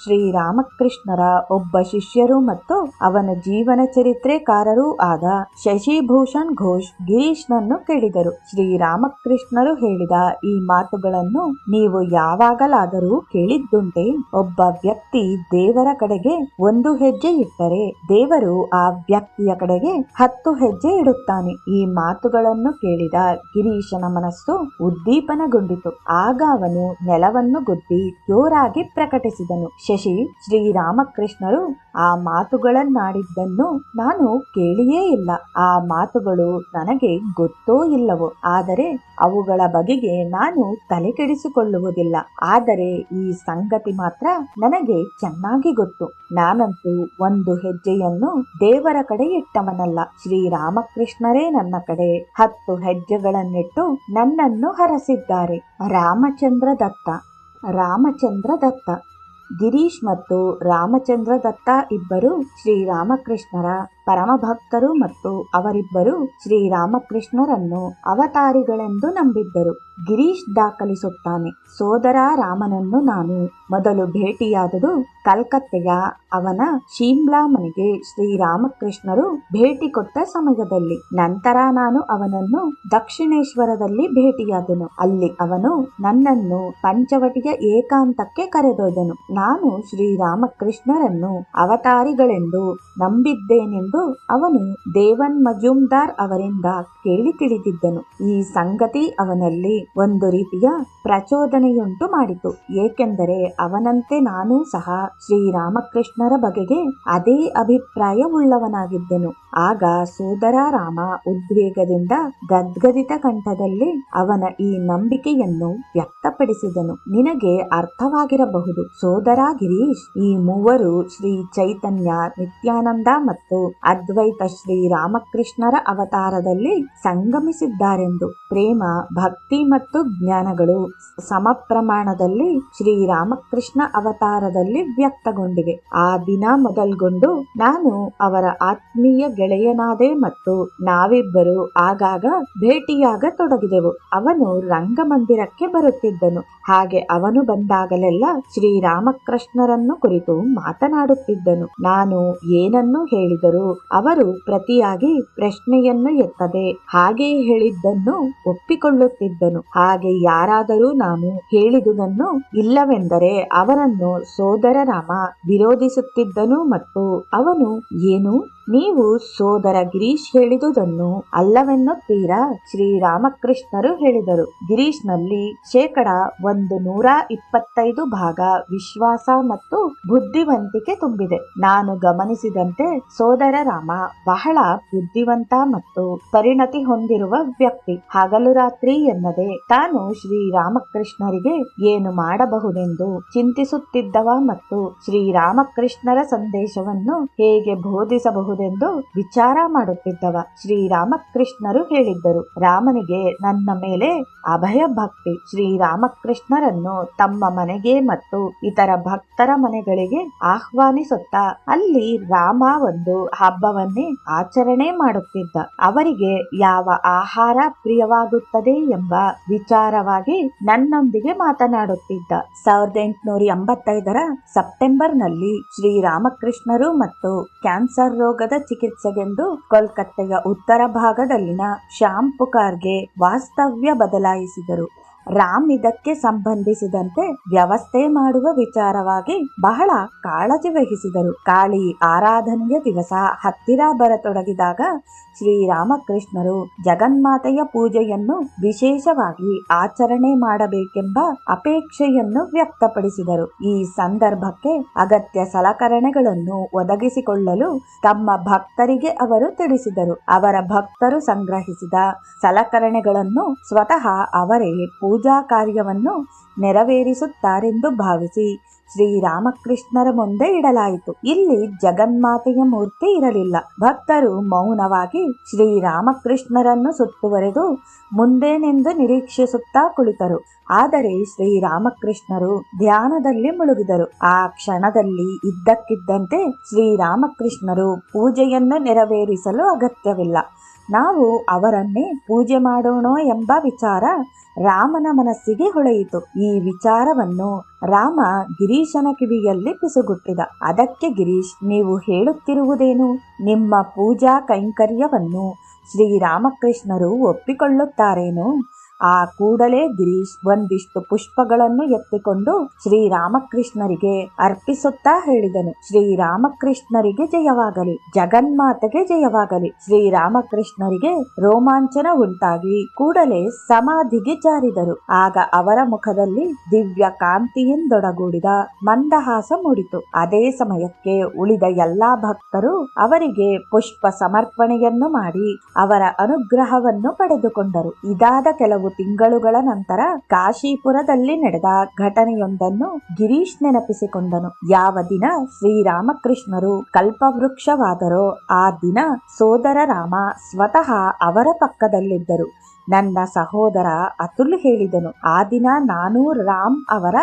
ಶ್ರೀರಾಮಕೃಷ್ಣರ ಒಬ್ಬ ಶಿಷ್ಯರು ಮತ್ತು ಅವನ ಜೀವನ ಚರಿತ್ರೆಕಾರರೂ ಆದ ಶಶಿಭೂಷಣ್ ಘೋಷ್ ಗಿರೀಶ್ನನ್ನು ಕೇಳಿದರು. ಶ್ರೀರಾಮಕೃಷ್ಣರು ಹೇಳಿದ ಈ ಮಾತುಗಳನ್ನು ನೀವು ಯಾವಾಗಲಾದರೂ ಕೇಳಿದ್ದುಂಟೆ? ಒಬ್ಬ ವ್ಯಕ್ತಿ ದೇವರ ಕಡೆಗೆ 1 ಹೆಜ್ಜೆ ಇಟ್ಟರೆ ದೇವರು ಆ ವ್ಯಕ್ತಿಯ ಕಡೆಗೆ 10 ಹೆಜ್ಜೆ ಇಡುತ್ತಾನೆ. ಈ ಮಾತುಗಳನ್ನು ಕೇಳಿದ ಗಿರೀಶನ ಮನಸ್ಸು ಉದ್ದೀಪನಗೊಂಡಿತು. ಆಗ ಅವನು ನೆಲವನ್ನು ಗುದ್ದಿ ಜೋರಾಗಿ ಪ್ರಕಟಿಸಿದನು, ಶಶಿ, ಶ್ರೀರಾಮಕೃಷ್ಣರು ಆ ಮಾತುಗಳನ್ನಾಡಿದ್ದನ್ನು ನಾನು ಕೇಳಿಯೇ ಇಲ್ಲ. ಆ ಮಾತುಗಳು ನನಗೆ ಗೊತ್ತೋ ಇಲ್ಲವೋ, ಆದರೆ ಅವುಗಳ ಬಗೆಗೆ ನಾನು ತಲೆ ಕೆಡಿಸಿಕೊಳ್ಳುವುದಿಲ್ಲ. ಆದರೆ ಈ ಸಂಗತಿ ಮಾತ್ರ ನನಗೆ ಚೆನ್ನಾಗಿ ಗೊತ್ತು. ನಾನಂತೂ 1 ಹೆಜ್ಜೆಯನ್ನು ದೇವರ ಕಡೆ ಇಟ್ಟವನಲ್ಲ. ಶ್ರೀರಾಮಕೃಷ್ಣರೇ ನನ್ನ ಕಡೆ 10 ಹೆಜ್ಜೆಗಳನ್ನಿಟ್ಟು ನನ್ನನ್ನು ಹರಸಿದ್ದಾರೆ. ರಾಮಚಂದ್ರ ದತ್ತ ಗಿರೀಶ್ ಮತ್ತು ರಾಮಚಂದ್ರ ದತ್ತ ಇಬ್ಬರು ಶ್ರೀರಾಮಕೃಷ್ಣರ ಪರಮಭಕ್ತರು ಮತ್ತು ಅವರಿಬ್ಬರು ಶ್ರೀರಾಮಕೃಷ್ಣರನ್ನು ಅವತಾರಿಗಳೆಂದು ನಂಬಿದ್ದರು. ಗಿರೀಶ್ ದಾಖಲಿಸುತ್ತಾನೆ, ಸೋದರ ರಾಮನನ್ನು ನಾನು ಮೊದಲು ಭೇಟಿಯಾದುದು ಕಲ್ಕತ್ತೆಯ ಅವನ ಶೀಮ್ಲಾ ಮನೆಗೆ ಶ್ರೀರಾಮಕೃಷ್ಣರು ಭೇಟಿ ಕೊಟ್ಟ ಸಮಯದಲ್ಲಿ. ನಂತರ ನಾನು ಅವನನ್ನು ದಕ್ಷಿಣೇಶ್ವರದಲ್ಲಿ ಭೇಟಿಯಾದನು. ಅಲ್ಲಿ ಅವನು ನನ್ನನ್ನು ಪಂಚವಟಿಯ ಏಕಾಂತಕ್ಕೆ ಕರೆದೊಯ್ದನು. ನಾನು ಶ್ರೀರಾಮಕೃಷ್ಣರನ್ನು ಅವತಾರಿಗಳೆಂದು ನಂಬಿದ್ದೇನೆಂದು ಅವನು ದೇವನ್ ಮಜುಮ್ದಾರ್ ಅವರಿಂದ ಕೇಳಿ ತಿಳಿದಿದ್ದನು. ಈ ಸಂಗತಿ ಅವನಲ್ಲಿ ಒಂದು ರೀತಿಯ ಪ್ರಚೋದನೆಯುಂಟು ಮಾಡಿತು. ಏಕೆಂದರೆ ಅವನಂತೆ ನಾನೂ ಸಹ ಶ್ರೀರಾಮಕೃಷ್ಣರ ಬಗೆಗೆ ಅದೇ ಅಭಿಪ್ರಾಯವುಳ್ಳವನಾಗಿದ್ದೆನು. ಆಗ ಸೋದರ ರಾಮ ಉದ್ವೇಗದಿಂದ ಗದ್ಗದಿತ ಕಂಠದಲ್ಲಿ ಅವನ ಈ ನಂಬಿಕೆಯನ್ನು ವ್ಯಕ್ತಪಡಿಸಿದನು. ನಿನಗೆ ಅರ್ಥವಾಗಿರಬಹುದು ಸೋದರ ಗಿರೀಶ್, ಈ ಮೂವರು ಶ್ರೀ ಚೈತನ್ಯ, ನಿತ್ಯಾನಂದ ಮತ್ತು ಅದ್ವೈತ ಶ್ರೀರಾಮಕೃಷ್ಣರ ಅವತಾರದಲ್ಲಿ ಸಂಗಮಿಸಿದ್ದಾರೆಂದು. ಪ್ರೇಮ, ಭಕ್ತಿ ಮತ್ತು ಜ್ಞಾನಗಳು ಸಮ ಪ್ರಮಾಣದಲ್ಲಿ ಶ್ರೀರಾಮಕೃಷ್ಣ ಅವತಾರದಲ್ಲಿ ವ್ಯಕ್ತಗೊಂಡಿವೆ. ಆ ದಿನ ಮೊದಲ್ಗೊಂಡು ನಾನು ಅವರ ಆತ್ಮೀಯ ಗೆಳೆಯನಾದೆ ಮತ್ತು ನಾವಿಬ್ಬರು ಆಗಾಗ ಭೇಟಿಯಾಗತೊಡಗಿದೆವು. ಅವನು ರಂಗಮಂದಿರಕ್ಕೆ ಬರುತ್ತಿದ್ದನು. ಹಾಗೆ ಅವನು ಬಂದಾಗಲೆಲ್ಲ ಶ್ರೀರಾಮಕೃಷ್ಣರನ್ನು ಕುರಿತು ಮಾತನಾಡುತ್ತಿದ್ದನು. ನಾನು ಏನನ್ನು ಹೇಳಿದರೂ ಅವರು ಪ್ರತಿಯಾಗಿ ಪ್ರಶ್ನೆಯನ್ನು ಎತ್ತದೆ ಹಾಗೆ ಹೇಳಿದ್ದನ್ನು ಒಪ್ಪಿಕೊಳ್ಳುತ್ತಿದ್ದನು. ಹಾಗೆ ಯಾರಾದರೂ ನಾನು ಹೇಳಿದುದನ್ನು ಇಲ್ಲವೆಂದರೆ ಅವರನ್ನು ಸೋದರ ರಾಮ ವಿರೋಧಿಸುತ್ತಿದ್ದನು ಮತ್ತು ಅವನು, ಏನು, ನೀವು ಸೋದರ ಗಿರೀಶ್ ಹೇಳಿದುದನ್ನು ಅಲ್ಲವೆನ್ನುತ್ತೀರಾ? ಶ್ರೀರಾಮಕೃಷ್ಣರು ಹೇಳಿದರು, ಗಿರೀಶ್ನಲ್ಲಿ 125% ಭಾಗ ವಿಶ್ವಾಸ ಮತ್ತು ಬುದ್ಧಿವಂತಿಕೆ ತುಂಬಿದೆ. ನಾನು ಗಮನಿಸಿದಂತೆ ಸೋದರ ರಾಮ ಬಹಳ ಬುದ್ಧಿವಂತ ಮತ್ತು ಪರಿಣತಿ ಹೊಂದಿರುವ ವ್ಯಕ್ತಿ. ಹಗಲು ರಾತ್ರಿ ಎನ್ನದೆ ತಾನು ಶ್ರೀರಾಮಕೃಷ್ಣರಿಗೆ ಏನು ಮಾಡಬಹುದೆಂದು ಚಿಂತಿಸುತ್ತಿದ್ದವ ಮತ್ತು ಶ್ರೀರಾಮಕೃಷ್ಣರ ಸಂದೇಶವನ್ನು ಹೇಗೆ ಬೋಧಿಸಬಹುದೆಂದು ವಿಚಾರ ಮಾಡುತ್ತಿದ್ದವ. ಶ್ರೀರಾಮಕೃಷ್ಣರು ಹೇಳಿದ್ದರು, ರಾಮನಿಗೆ ನನ್ನ ಮೇಲೆ ಅಭಯ ಭಕ್ತಿ. ಶ್ರೀರಾಮಕೃಷ್ಣರನ್ನು ತಮ್ಮ ಮನೆಗೆ ಮತ್ತು ಇತರ ಭಕ್ತರ ಮನೆಗಳಿಗೆ ಆಹ್ವಾನಿಸುತ್ತಾ ಅಲ್ಲಿ ರಾಮ ಒಂದು ಹಬ್ಬವನ್ನೇ ಆಚರಣೆ ಮಾಡುತ್ತಿದ್ದ. ಅವರಿಗೆ ಯಾವ ಆಹಾರ ಪ್ರಿಯವಾಗುತ್ತದೆ ಎಂಬ ವಿಚಾರವಾಗಿ ನನ್ನೊಂದಿಗೆ ಮಾತನಾಡುತ್ತಿದ್ದ. 1885 ಸೆಪ್ಟೆಂಬರ್ನಲ್ಲಿ ಶ್ರೀರಾಮಕೃಷ್ಣರು ಮತ್ತು ಕ್ಯಾನ್ಸರ್ ರೋಗದ ಚಿಕಿತ್ಸೆಗೆಂದು ಕೋಲ್ಕತ್ತೆಯ ಉತ್ತರ ಭಾಗದಲ್ಲಿನ ಶ್ಯಾಮ್ಪುಕಾರ್ಗೆ ವಾಸ್ತವ್ಯ ಬದಲಾಯಿಸಿದರು. ರಾಮ್ ಇದಕ್ಕೆ ಸಂಬಂಧಿಸಿದಂತೆ ವ್ಯವಸ್ಥೆ ಮಾಡುವ ವಿಚಾರವಾಗಿ ಬಹಳ ಕಾಳಜಿ ವಹಿಸಿದರು. ಕಾಳಿ ಆರಾಧನೆಯ ದಿವಸ ಹತ್ತಿರ ಬರತೊಡಗಿದಾಗ ಶ್ರೀರಾಮಕೃಷ್ಣರು ಜಗನ್ಮಾತೆಯ ಪೂಜೆಯನ್ನು ವಿಶೇಷವಾಗಿ ಆಚರಣೆ ಮಾಡಬೇಕೆಂಬ ಅಪೇಕ್ಷೆಯನ್ನು ವ್ಯಕ್ತಪಡಿಸಿದರು. ಈ ಸಂದರ್ಭಕ್ಕೆ ಅಗತ್ಯ ಸಲಕರಣೆಗಳನ್ನು ಒದಗಿಸಿಕೊಳ್ಳಲು ತಮ್ಮ ಭಕ್ತರಿಗೆ ಅವರು ತಿಳಿಸಿದರು. ಅವರ ಭಕ್ತರು ಸಂಗ್ರಹಿಸಿದ ಸಲಕರಣೆಗಳನ್ನು ಸ್ವತಃ ಅವರೇ ಪೂಜಾ ಕಾರ್ಯವನ್ನು ನೆರವೇರಿಸುತ್ತಾರೆಂದು ಭಾವಿಸಿ ಶ್ರೀರಾಮಕೃಷ್ಣರ ಮುಂದೆ ಇಡಲಾಯಿತು. ಇಲ್ಲಿ ಜಗನ್ಮಾತೆಯ ಮೂರ್ತಿ ಇರಲಿಲ್ಲ. ಭಕ್ತರು ಮೌನವಾಗಿ ಶ್ರೀರಾಮಕೃಷ್ಣರನ್ನು ಸುತ್ತುವರೆದು ಮುಂದೇನೆಂದು ನಿರೀಕ್ಷಿಸುತ್ತಾ ಕುಳಿತರು. ಆದರೆ ಶ್ರೀರಾಮಕೃಷ್ಣರು ಧ್ಯಾನದಲ್ಲಿ ಮುಳುಗಿದರು. ಆ ಕ್ಷಣದಲ್ಲಿ ಇದ್ದಕ್ಕಿದ್ದಂತೆ ಶ್ರೀರಾಮಕೃಷ್ಣರು ಪೂಜೆಯನ್ನು ನೆರವೇರಿಸಲು ಅಗತ್ಯವಿಲ್ಲ, ನಾವು ಅವರನ್ನೇ ಪೂಜೆ ಮಾಡೋಣ ಎಂಬ ವಿಚಾರ ರಾಮನ ಮನಸ್ಸಿಗೆ ಹೊಳೆಯಿತು. ಈ ವಿಚಾರವನ್ನು ರಾಮ ಗಿರೀಶನ ಕಿವಿಯಲ್ಲಿ ಪಿಸುಗುಟ್ಟಿದ. ಅದಕ್ಕೆ ಗಿರೀಶ್, ನೀವು ಹೇಳುತ್ತಿರುವುದೇನು? ನಿಮ್ಮ ಪೂಜಾ ಕೈಂಕರ್ಯವನ್ನು ಶ್ರೀರಾಮಕೃಷ್ಣರು ಒಪ್ಪಿಕೊಳ್ಳುತ್ತಾರೇನು? ಆ ಕೂಡಲೇ ಗಿರೀಶ್ ಒಂದಿಷ್ಟು ಪುಷ್ಪಗಳನ್ನು ಎತ್ತಿಕೊಂಡು ಶ್ರೀರಾಮಕೃಷ್ಣರಿಗೆ ಅರ್ಪಿಸುತ್ತಾ ಹೇಳಿದನು, ಶ್ರೀರಾಮಕೃಷ್ಣರಿಗೆ ಜಯವಾಗಲಿ, ಜಗನ್ಮಾತೆಗೆ ಜಯವಾಗಲಿ. ಶ್ರೀರಾಮಕೃಷ್ಣರಿಗೆ ರೋಮಾಂಚನ ಉಂಟಾಗಿ ಕೂಡಲೇ ಸಮಾಧಿಗೆ ಜಾರಿದರು. ಆಗ ಅವರ ಮುಖದಲ್ಲಿ ದಿವ್ಯ ಕಾಂತಿಯಿಂದೊಡಗೂಡಿದ ಮಂದಹಾಸ ಮೂಡಿತು. ಅದೇ ಸಮಯಕ್ಕೆ ಉಳಿದ ಎಲ್ಲಾ ಭಕ್ತರು ಅವರಿಗೆ ಪುಷ್ಪ ಸಮರ್ಪಣೆಯನ್ನು ಮಾಡಿ ಅವರ ಅನುಗ್ರಹವನ್ನು ಪಡೆದುಕೊಂಡರು. ಇದಾದ ಕೆಲವು ತಿಂಗಳುಗಳ ನಂತರ ಕಾಶೀಪುರದಲ್ಲಿ ನಡೆದ ಘಟನೆಯೊಂದನ್ನು ಗಿರೀಶ್ ನೆನಪಿಸಿಕೊಂಡನು. ಯಾವ ದಿನ ಶ್ರೀರಾಮಕೃಷ್ಣರು ಕಲ್ಪವೃಕ್ಷವಾದರೋ ಆ ದಿನ ಸೋದರ ರಾಮ ಸ್ವತಃ ಅವರ ಪಕ್ಕದಲ್ಲಿದ್ದರು. ನನ್ನ ಸಹೋದರ ಅತುಲ್ ಹೇಳಿದನು, ಆ ದಿನ ನಾನು ರಾಮ್ ಅವರ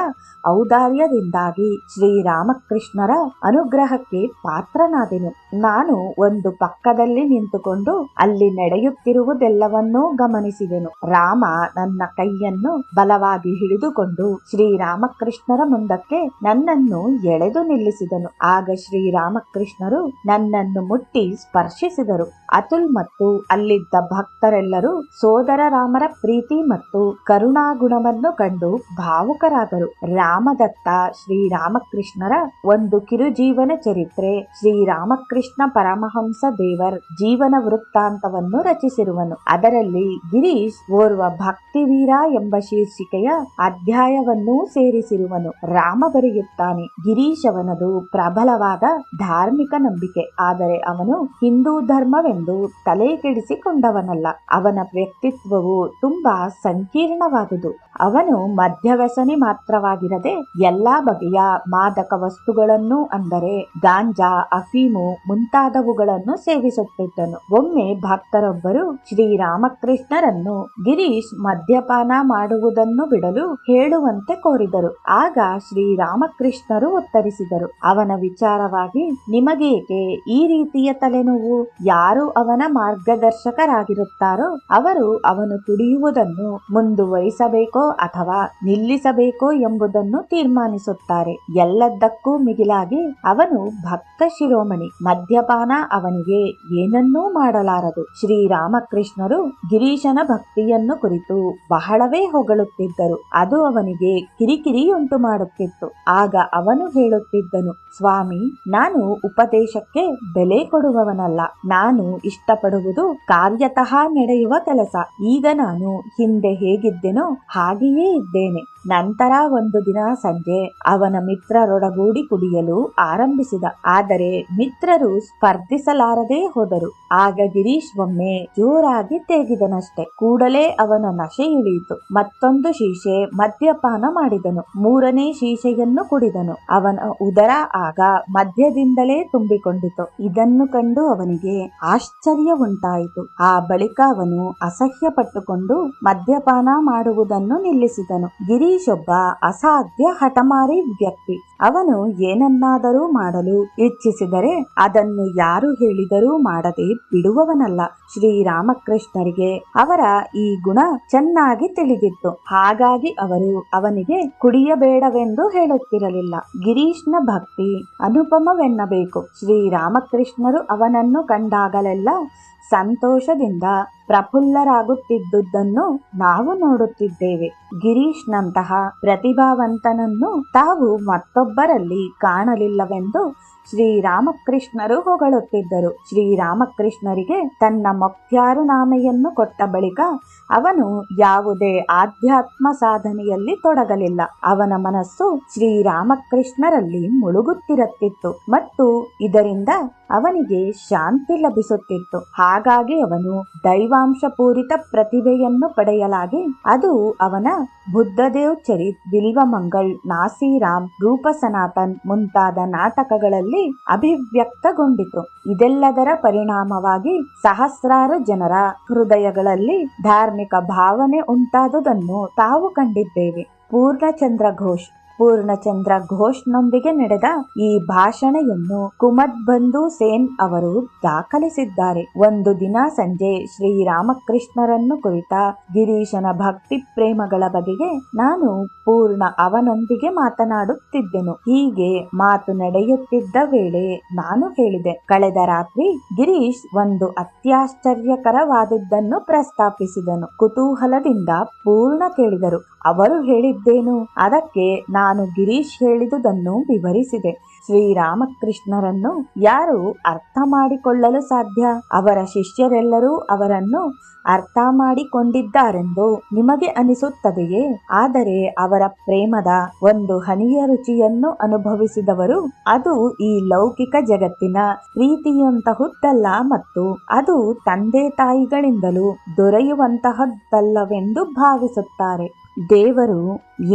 ಔದಾರ್ಯದಿಂದಾಗಿ ಶ್ರೀರಾಮಕೃಷ್ಣರ ಅನುಗ್ರಹಕ್ಕೆ ಪಾತ್ರನಾದೆನು. ನಾನು ಒಂದು ಪಕ್ಕದಲ್ಲಿ ನಿಂತುಕೊಂಡು ಅಲ್ಲಿ ನಡೆಯುತ್ತಿರುವುದೆಲ್ಲವನ್ನೂ ಗಮನಿಸಿದೆನು. ರಾಮ ನನ್ನ ಕೈಯನ್ನು ಬಲವಾಗಿ ಹಿಡಿದುಕೊಂಡು ಶ್ರೀರಾಮಕೃಷ್ಣರ ಮುಂದಕ್ಕೆ ನನ್ನನ್ನು ಎಳೆದು ನಿಲ್ಲಿಸಿದನು. ಆಗ ಶ್ರೀರಾಮಕೃಷ್ಣರು ನನ್ನನ್ನು ಮುಟ್ಟಿ ಸ್ಪರ್ಶಿಸಿದರು. ಅತುಲ್ ಮತ್ತು ಅಲ್ಲಿದ್ದ ಭಕ್ತರೆಲ್ಲರೂ ಸೋದರ ರಾಮರ ಪ್ರೀತಿ ಮತ್ತು ಕರುಣಾಗುಣವನ್ನು ಕಂಡು ಭಾವುಕರಾದರು. ರಾಮದತ್ತ ಶ್ರೀರಾಮಕೃಷ್ಣರ ಒಂದು ಕಿರುಜೀವನ ಚರಿತ್ರೆ ಶ್ರೀರಾಮಕೃಷ್ಣ ಪರಮಹಂಸ ದೇವರ್ ಜೀವನ ವೃತ್ತಾಂತವನ್ನು ರಚಿಸಿರುವನು. ಅದರಲ್ಲಿ ಗಿರೀಶ್ ಓರ್ವ ಭಕ್ತಿವೀರ ಎಂಬ ಶೀರ್ಷಿಕೆಯ ಅಧ್ಯಾಯವನ್ನು ಸೇರಿಸಿರುವನು. ರಾಮ ಬರೆಯುತ್ತಾನೆ, ಗಿರೀಶ್ ಅವನದು ಪ್ರಬಲವಾದ ಧಾರ್ಮಿಕ ನಂಬಿಕೆ, ಆದರೆ ಅವನು ಹಿಂದೂ ಧರ್ಮವೆಂದು ತಲೆ ಕೆಡಿಸಿಕೊಂಡವನಲ್ಲ. ಅವನ ವ್ಯಕ್ತಿತ್ವ ವ್ಯಕ್ತಿತ್ವವು ತುಂಬಾ ಸಂಕೀರ್ಣವಾದುದು. ಅವನು ಮದ್ಯವ್ಯಸನಿ ಮಾತ್ರವಾಗಿರದೆ ಎಲ್ಲಾ ಬಗೆಯ ಮಾದಕ ವಸ್ತುಗಳನ್ನು ಅಂದರೆ ಗಾಂಜಾ, ಅಫೀಮು ಮುಂತಾದವುಗಳನ್ನು ಸೇವಿಸುತ್ತಿದ್ದನು. ಒಮ್ಮೆ ಭಕ್ತರೊಬ್ಬರು ಶ್ರೀರಾಮಕೃಷ್ಣರನ್ನು ಗಿರೀಶ್ ಮದ್ಯಪಾನ ಮಾಡುವುದನ್ನು ಬಿಡಲು ಹೇಳುವಂತೆ ಕೋರಿದರು. ಆಗ ಶ್ರೀರಾಮಕೃಷ್ಣರು ಉತ್ತರಿಸಿದರು, ಅವನ ವಿಚಾರವಾಗಿ ನಿಮಗೇಕೆ ಈ ರೀತಿಯ ತಲೆನೋವು? ಯಾರು ಅವನ ಮಾರ್ಗದರ್ಶಕರಾಗಿರುತ್ತಾರೋ ಅವರು ಅವನು ಕುಡಿಯುವುದನ್ನು ಮುಂದುವರಿಸಬೇಕೋ ಅಥವಾ ನಿಲ್ಲಿಸಬೇಕೋ ಎಂಬುದನ್ನು ತೀರ್ಮಾನಿಸುತ್ತಾರೆ. ಎಲ್ಲದಕ್ಕೂ ಮಿಗಿಲಾಗಿ ಅವನು ಭಕ್ತ ಶಿರೋಮಣಿ. ಮದ್ಯಪಾನ ಅವನಿಗೆ ಏನನ್ನೂ ಮಾಡಲಾರದು. ಶ್ರೀರಾಮಕೃಷ್ಣರು ಗಿರೀಶನ ಭಕ್ತಿಯನ್ನು ಕುರಿತು ಬಹಳವೇ ಹೊಗಳುತ್ತಿದ್ದರು. ಅದು ಅವನಿಗೆ ಕಿರಿಕಿರಿ ಉಂಟು ಮಾಡುತ್ತಿತ್ತು. ಆಗ ಅವನು ಹೇಳುತ್ತಿದ್ದನು, ಸ್ವಾಮಿ, ನಾನು ಉಪದೇಶಕ್ಕೆ ಬೆಲೆ ಕೊಡುವವನಲ್ಲ. ನಾನು ಇಷ್ಟಪಡುವುದು ಕಾರ್ಯತಃ ನಡೆಯುವ ಕೆಲಸ. ಈಗ ನಾನು ಹಿಂದೆ ಹೇಗಿದ್ದೆನೋ ಹಾಗೆಯೇ ಇದ್ದೇನೆ. ನಂತರ ಒಂದು ದಿನ ಸಂಜೆ ಅವನ ಮಿತ್ರರೊಡಗೂಡಿ ಕುಡಿಯಲು ಆರಂಭಿಸಿದ. ಆದರೆ ಮಿತ್ರರು ಸ್ಪರ್ಧಿಸಲಾರದೆ ಹೋದರು. ಆಗ ಗಿರೀಶ್ ಒಮ್ಮೆ ಜೋರಾಗಿ ತೇಗಿದನಷ್ಟೆ. ಕೂಡಲೇ ಅವನ ನಶೆ ಇಳಿಯಿತು. ಮತ್ತೊಂದು ಶೀಶೆ ಮದ್ಯಪಾನ ಮಾಡಿದನು. ಮೂರನೇ ಶೀಶೆಯನ್ನು ಕುಡಿದನು. ಅವನ ಉದರ ಆಗ ಮದ್ಯದಿಂದಲೇ ತುಂಬಿಕೊಂಡಿತು. ಇದನ್ನು ಕಂಡು ಅವನಿಗೆ ಆಶ್ಚರ್ಯ ಉಂಟಾಯಿತು. ಆ ಬಳಿಕ ಅವನು ಅಸಹ್ಯ ಪಟ್ಟುಕೊಂಡು ಮದ್ಯಪಾನ ಮಾಡುವುದನ್ನು ನಿಲ್ಲಿಸಿದನು. ಗಿರೀಶ್ ಒಬ್ಬ ಅಸಾಧ್ಯ ಹಠಮಾರಿ ವ್ಯಕ್ತಿ. ಅವನು ಏನನ್ನಾದರೂ ಮಾಡಲು ಇಚ್ಛಿಸಿದರೆ ಅದನ್ನು ಯಾರು ಹೇಳಿದರೂ ಮಾಡದೆ ಬಿಡುವವನಲ್ಲ. ಶ್ರೀರಾಮಕೃಷ್ಣರಿಗೆ ಅವರ ಈ ಗುಣ ಚೆನ್ನಾಗಿ ತಿಳಿದಿತ್ತು. ಹಾಗಾಗಿ ಅವರು ಅವನಿಗೆ ಕುಡಿಯಬೇಡವೆಂದು ಹೇಳುತ್ತಿರಲಿಲ್ಲ. ಗಿರೀಶ್ನ ಭಕ್ತಿ ಅನುಪಮವೆನ್ನಬೇಕು. ಶ್ರೀರಾಮಕೃಷ್ಣರು ಅವನನ್ನು ಕಂಡಾಗಲೆಲ್ಲ ಸಂತೋಷದಿಂದ ಪ್ರಫುಲ್ಲರಾಗುತ್ತಿದ್ದುದನ್ನು ನಾವು ನೋಡುತ್ತಿದ್ದೇವೆ. ಗಿರೀಶ್ನಂತಹ ಪ್ರತಿಭಾವಂತನನ್ನು ತಾವು ಮತ್ತೊಬ್ಬರಲ್ಲಿ ಕಾಣಲಿಲ್ಲವೆಂದು ಶ್ರೀರಾಮಕೃಷ್ಣರು ಹೊಗಳುತ್ತಿದ್ದರು. ಶ್ರೀರಾಮಕೃಷ್ಣರಿಗೆ ತನ್ನ ಮೊಕ್ಯಾರುನಾಮೆಯನ್ನು ಕೊಟ್ಟ ಬಳಿಕ ಅವನು ಯಾವುದೇ ಆಧ್ಯಾತ್ಮ ಸಾಧನೆಯಲ್ಲಿ ತೊಡಗಲಿಲ್ಲ. ಅವನ ಮನಸ್ಸು ಶ್ರೀರಾಮಕೃಷ್ಣರಲ್ಲಿ ಮುಳುಗುತ್ತಿರುತ್ತಿತ್ತು ಮತ್ತು ಇದರಿಂದ ಅವನಿಗೆ ಶಾಂತಿ ಲಭಿಸುತ್ತಿತ್ತು. ಹಾಗಾಗಿ ಅವನು ದೈವಾಂಶಪೂರಿತ ಪ್ರತಿಭೆಯನ್ನು ಪಡೆಯಲಾಗಿ ಅದು ಅವನ ಬುದ್ಧದೇವ್ ಚರಿತ್, ಬಿಲ್ವಮಂಗಳ್, ನಾಸೀರಾಮ್, ರೂಪ ಸನಾತನ್ ಮುಂತಾದ ನಾಟಕಗಳಲ್ಲಿ ಅಭಿವ್ಯಕ್ತಗೊಂಡಿತು. ಇದೆಲ್ಲದರ ಪರಿಣಾಮವಾಗಿ ಸಹಸ್ರಾರು ಜನರ ಹೃದಯಗಳಲ್ಲಿ ಧಾರ್ಮಿಕ ಭಾವನೆ ಉಂಟಾದುದನ್ನು ತಾವು ಕಂಡಿದ್ದೇವೆ. ಪೂರ್ಣಚಂದ್ರ ಘೋಷ್ನೊಂದಿಗೆ ನಡೆದ ಈ ಭಾಷಣೆಯನ್ನು ಕುಮದ್ ಬಂಧು ಸೇನ್ ಅವರು ದಾಖಲಿಸಿದ್ದಾರೆ. ಒಂದು ದಿನ ಸಂಜೆ ಶ್ರೀರಾಮಕೃಷ್ಣರನ್ನು ಕುರಿತ ಗಿರೀಶನ ಭಕ್ತಿ ಪ್ರೇಮಗಳ ಬಗೆಗೆ ನಾನು ಪೂರ್ಣ ಅವನೊಂದಿಗೆ ಮಾತನಾಡುತ್ತಿದ್ದೆನು. ಹೀಗೆ ಮಾತು ನಡೆಯುತ್ತಿದ್ದ ವೇಳೆ ನಾನು ಹೇಳಿದೆ, ಕಳೆದ ರಾತ್ರಿ ಗಿರೀಶ್ ಒಂದು ಅತ್ಯಾಶ್ಚರ್ಯಕರವಾದದ್ದನ್ನು ಪ್ರಸ್ತಾಪಿಸಿದನು. ಕುತೂಹಲದಿಂದ ಪೂರ್ಣ ಕೇಳಿದರು. ಅವರು ಹೇಳಿದ್ದೇನು? ಅದಕ್ಕೆ ನಾನು ಗಿರೀಶ್ ಹೇಳಿದುದನ್ನು ವಿವರಿಸಿದೆ. ಶ್ರೀರಾಮಕೃಷ್ಣರನ್ನು ಯಾರು ಅರ್ಥ ಮಾಡಿಕೊಳ್ಳಲು ಸಾಧ್ಯ? ಅವರ ಶಿಷ್ಯರೆಲ್ಲರೂ ಅವರನ್ನು ಅರ್ಥ ಮಾಡಿಕೊಂಡಿದ್ದಾರೆಂದು ನಿಮಗೆ ಅನಿಸುತ್ತದೆಯೇ? ಆದರೆ ಅವರ ಪ್ರೇಮದ ಒಂದು ಹನಿಯ ರುಚಿಯನ್ನು ಅನುಭವಿಸಿದವರು. ಅದು ಈ ಲೌಕಿಕ ಜಗತ್ತಿನ ಪ್ರೀತಿಯಂತಹುದ್ದಲ್ಲ ಮತ್ತು ಅದು ತಂದೆ ತಾಯಿಗಳಿಂದಲೂ ದೊರೆಯುವಂತಹದ್ದಲ್ಲವೆಂದು ಭಾವಿಸುತ್ತಾರೆ. ದೇವರು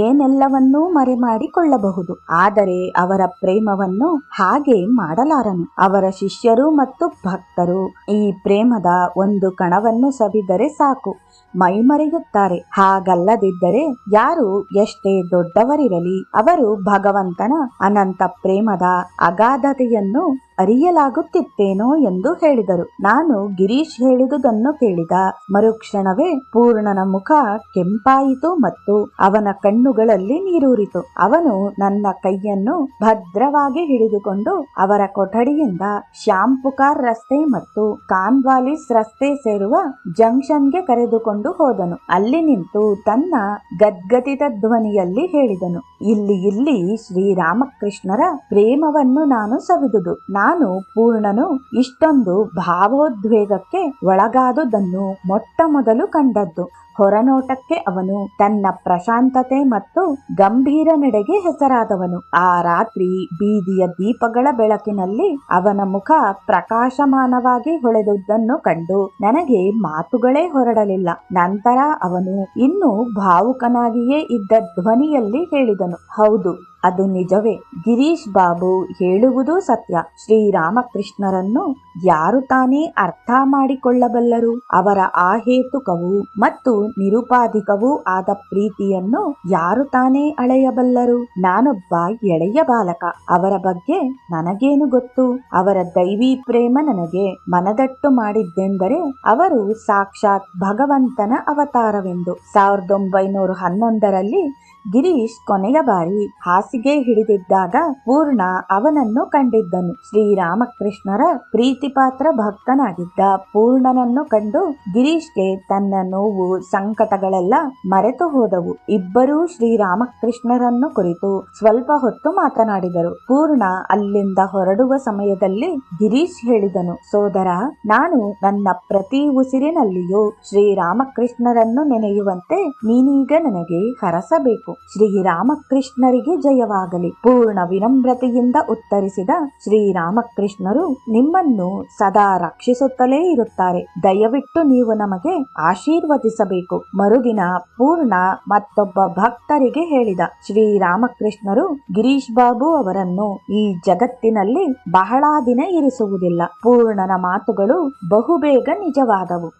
ಏನೆಲ್ಲವನ್ನೂ ಮರೆಮಾಡಿಕೊಳ್ಳಬಹುದು, ಆದರೆ ಅವರ ಪ್ರೇಮವನ್ನು ಹಾಗೆ ಮಾಡಲಾರನು. ಅವರ ಶಿಷ್ಯರು ಮತ್ತು ಭಕ್ತರು ಈ ಪ್ರೇಮದ ಒಂದು ಕಣವನ್ನು ಸವಿದರೆ ಸಾಕು, ಮೈಮರೆಯುತ್ತಾರೆ. ಹಾಗಲ್ಲದಿದ್ದರೆ ಯಾರು ಎಷ್ಟೇ ದೊಡ್ಡವರಿರಲಿ ಅವರು ಭಗವಂತನ ಅನಂತ ಪ್ರೇಮದ ಅಗಾಧತೆಯನ್ನು ಅರಿಯಲಾಗುತ್ತಿತ್ತೇನೋ ಎಂದು ಹೇಳಿದರು. ನಾನು ಗಿರೀಶ್ ಹೇಳಿದುದನ್ನು ಕೇಳಿದ ಮರುಕ್ಷಣವೇ ಪೂರ್ಣನ ಮುಖ ಕೆಂಪಾಯಿತು ಮತ್ತು ಅವನ ಕಣ್ಣುಗಳಲ್ಲಿ ನೀರೂರಿತು. ಅವನು ನನ್ನ ಕೈಯನ್ನು ಭದ್ರವಾಗಿ ಹಿಡಿದುಕೊಂಡು ಅವರ ಕೊಠಡಿಯಿಂದ ಶ್ಯಾಂಪುಕಾರ್ ರಸ್ತೆ ಮತ್ತು ಕಾನ್ವಾಲಿಸ್ ರಸ್ತೆ ಸೇರುವ ಜಂಕ್ಷನ್ಗೆ ಕರೆದುಕೊಂಡು ಹೋದನು. ಅಲ್ಲಿ ನಿಂತು ತನ್ನ ಗದ್ಗದಿತ ಧ್ವನಿಯಲ್ಲಿ ಹೇಳಿದನು, ಇಲ್ಲಿ ಶ್ರೀರಾಮಕೃಷ್ಣರ ಪ್ರೇಮವನ್ನು ನಾನು ಸವಿದುದು. ನಾನು ಪೂರ್ಣನು ಇಷ್ಟೊಂದು ಭಾವೋದ್ವೇಗಕ್ಕೆ ಒಳಗಾದುದನ್ನು ಮೊಟ್ಟ ಮೊದಲು ಕಂಡದ್ದು. ಹೊರನೋಟಕ್ಕೆ ಅವನು ತನ್ನ ಪ್ರಶಾಂತತೆ ಮತ್ತು ಗಂಭೀರ ನಡೆಗೆ ಹೆಸರಾದವನು. ಆ ರಾತ್ರಿ ಬೀದಿಯ ದೀಪಗಳ ಬೆಳಕಿನಲ್ಲಿ ಅವನ ಮುಖ ಪ್ರಕಾಶಮಾನವಾಗಿ ಹೊಳೆದುದನ್ನು ಕಂಡು ನನಗೆ ಮಾತುಗಳೇ ಹೊರಡಲಿಲ್ಲ. ನಂತರ ಅವನು ಇನ್ನೂ ಭಾವುಕನಾಗಿಯೇ ಇದ್ದ ಧ್ವನಿಯಲ್ಲಿ ಹೇಳಿದನು, ಹೌದು, ಅದು ನಿಜವೇ. ಗಿರೀಶ್ ಬಾಬು ಹೇಳುವುದು ಸತ್ಯ. ಶ್ರೀರಾಮಕೃಷ್ಣರನ್ನು ಯಾರು ತಾನೇ ಅರ್ಥ ಮಾಡಿಕೊಳ್ಳಬಲ್ಲರು? ಅವರ ಆಹೇತುಕವೂ ಮತ್ತು ನಿರುಪಾಧಿಕವೂ ಆದ ಪ್ರೀತಿಯನ್ನು ಯಾರು ತಾನೇ ಅಳೆಯಬಲ್ಲರು? ನಾನೊಬ್ಬ ಎಳೆಯ ಬಾಲಕ. ಅವರ ಬಗ್ಗೆ ನನಗೇನು ಗೊತ್ತು? ಅವರ ದೈವಿ ಪ್ರೇಮ ನನಗೆ ಮನದಟ್ಟು ಮಾಡಿದ್ದೆಂದರೆ ಅವರು ಸಾಕ್ಷಾತ್ ಭಗವಂತನ ಅವತಾರವೆಂದು. 1911ರಲ್ಲಿ ಗಿರೀಶ್ ಕೊನೆಯ ಬಾರಿ ಹಾಸಿಗೆ ಹಿಡಿದಿದ್ದಾಗ ಪೂರ್ಣ ಅವನನ್ನು ಕಂಡಿದ್ದನು. ಶ್ರೀರಾಮಕೃಷ್ಣರ ಪ್ರೀತಿಪಾತ್ರ ಭಕ್ತನಾಗಿದ್ದ ಪೂರ್ಣನನ್ನು ಕಂಡು ಗಿರೀಶ್ಗೆ ತನ್ನ ನೋವು ಸಂಕಟಗಳೆಲ್ಲ ಮರೆತು ಹೋದವು. ಇಬ್ಬರೂ ಶ್ರೀರಾಮಕೃಷ್ಣರನ್ನು ಕುರಿತು ಸ್ವಲ್ಪ ಹೊತ್ತು ಮಾತನಾಡಿದರು. ಪೂರ್ಣ ಅಲ್ಲಿಂದ ಹೊರಡುವ ಸಮಯದಲ್ಲಿ ಗಿರೀಶ್ ಹೇಳಿದನು, ಸೋದರ, ನಾನು ನನ್ನ ಪ್ರತಿ ಉಸಿರಿನಲ್ಲಿಯೂ ಶ್ರೀರಾಮಕೃಷ್ಣರನ್ನು ನೆನೆಯುವಂತೆ ನೀನೀಗ ನನಗೆ ಹರಸಬೇಕು. ಶ್ರೀರಾಮಕೃಷ್ಣರಿಗೆ ಜಯವಾಗಲಿ. ಪೂರ್ಣ ವಿನಮ್ರತೆಯಿಂದ ಉತ್ತರಿಸಿದ ಶ್ರೀರಾಮಕೃಷ್ಣರು ನಿಮ್ಮನ್ನು ಸದಾ ರಕ್ಷಿಸುತ್ತಲೇ ಇರುತ್ತಾರೆ. ದಯವಿಟ್ಟು ನೀವು ನಮಗೆ ಆಶೀರ್ವದಿಸಬೇಕು. ಮರುದಿನ ಪೂರ್ಣ ಮತ್ತೊಬ್ಬ ಭಕ್ತರಿಗೆ ಹೇಳಿದ. ಶ್ರೀರಾಮಕೃಷ್ಣರು ಗಿರೀಶ್ ಬಾಬು ಅವರನ್ನು ಈ ಜಗತ್ತಿನಲ್ಲಿ ಬಹಳ ದಿನ ಇರಿಸುವುದಿಲ್ಲ. ಪೂರ್ಣನ ಮಾತುಗಳು ಬಹುಬೇಗ ನಿಜವಾದವು.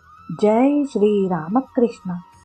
ಜೈ ಶ್ರೀರಾಮಕೃಷ್ಣ.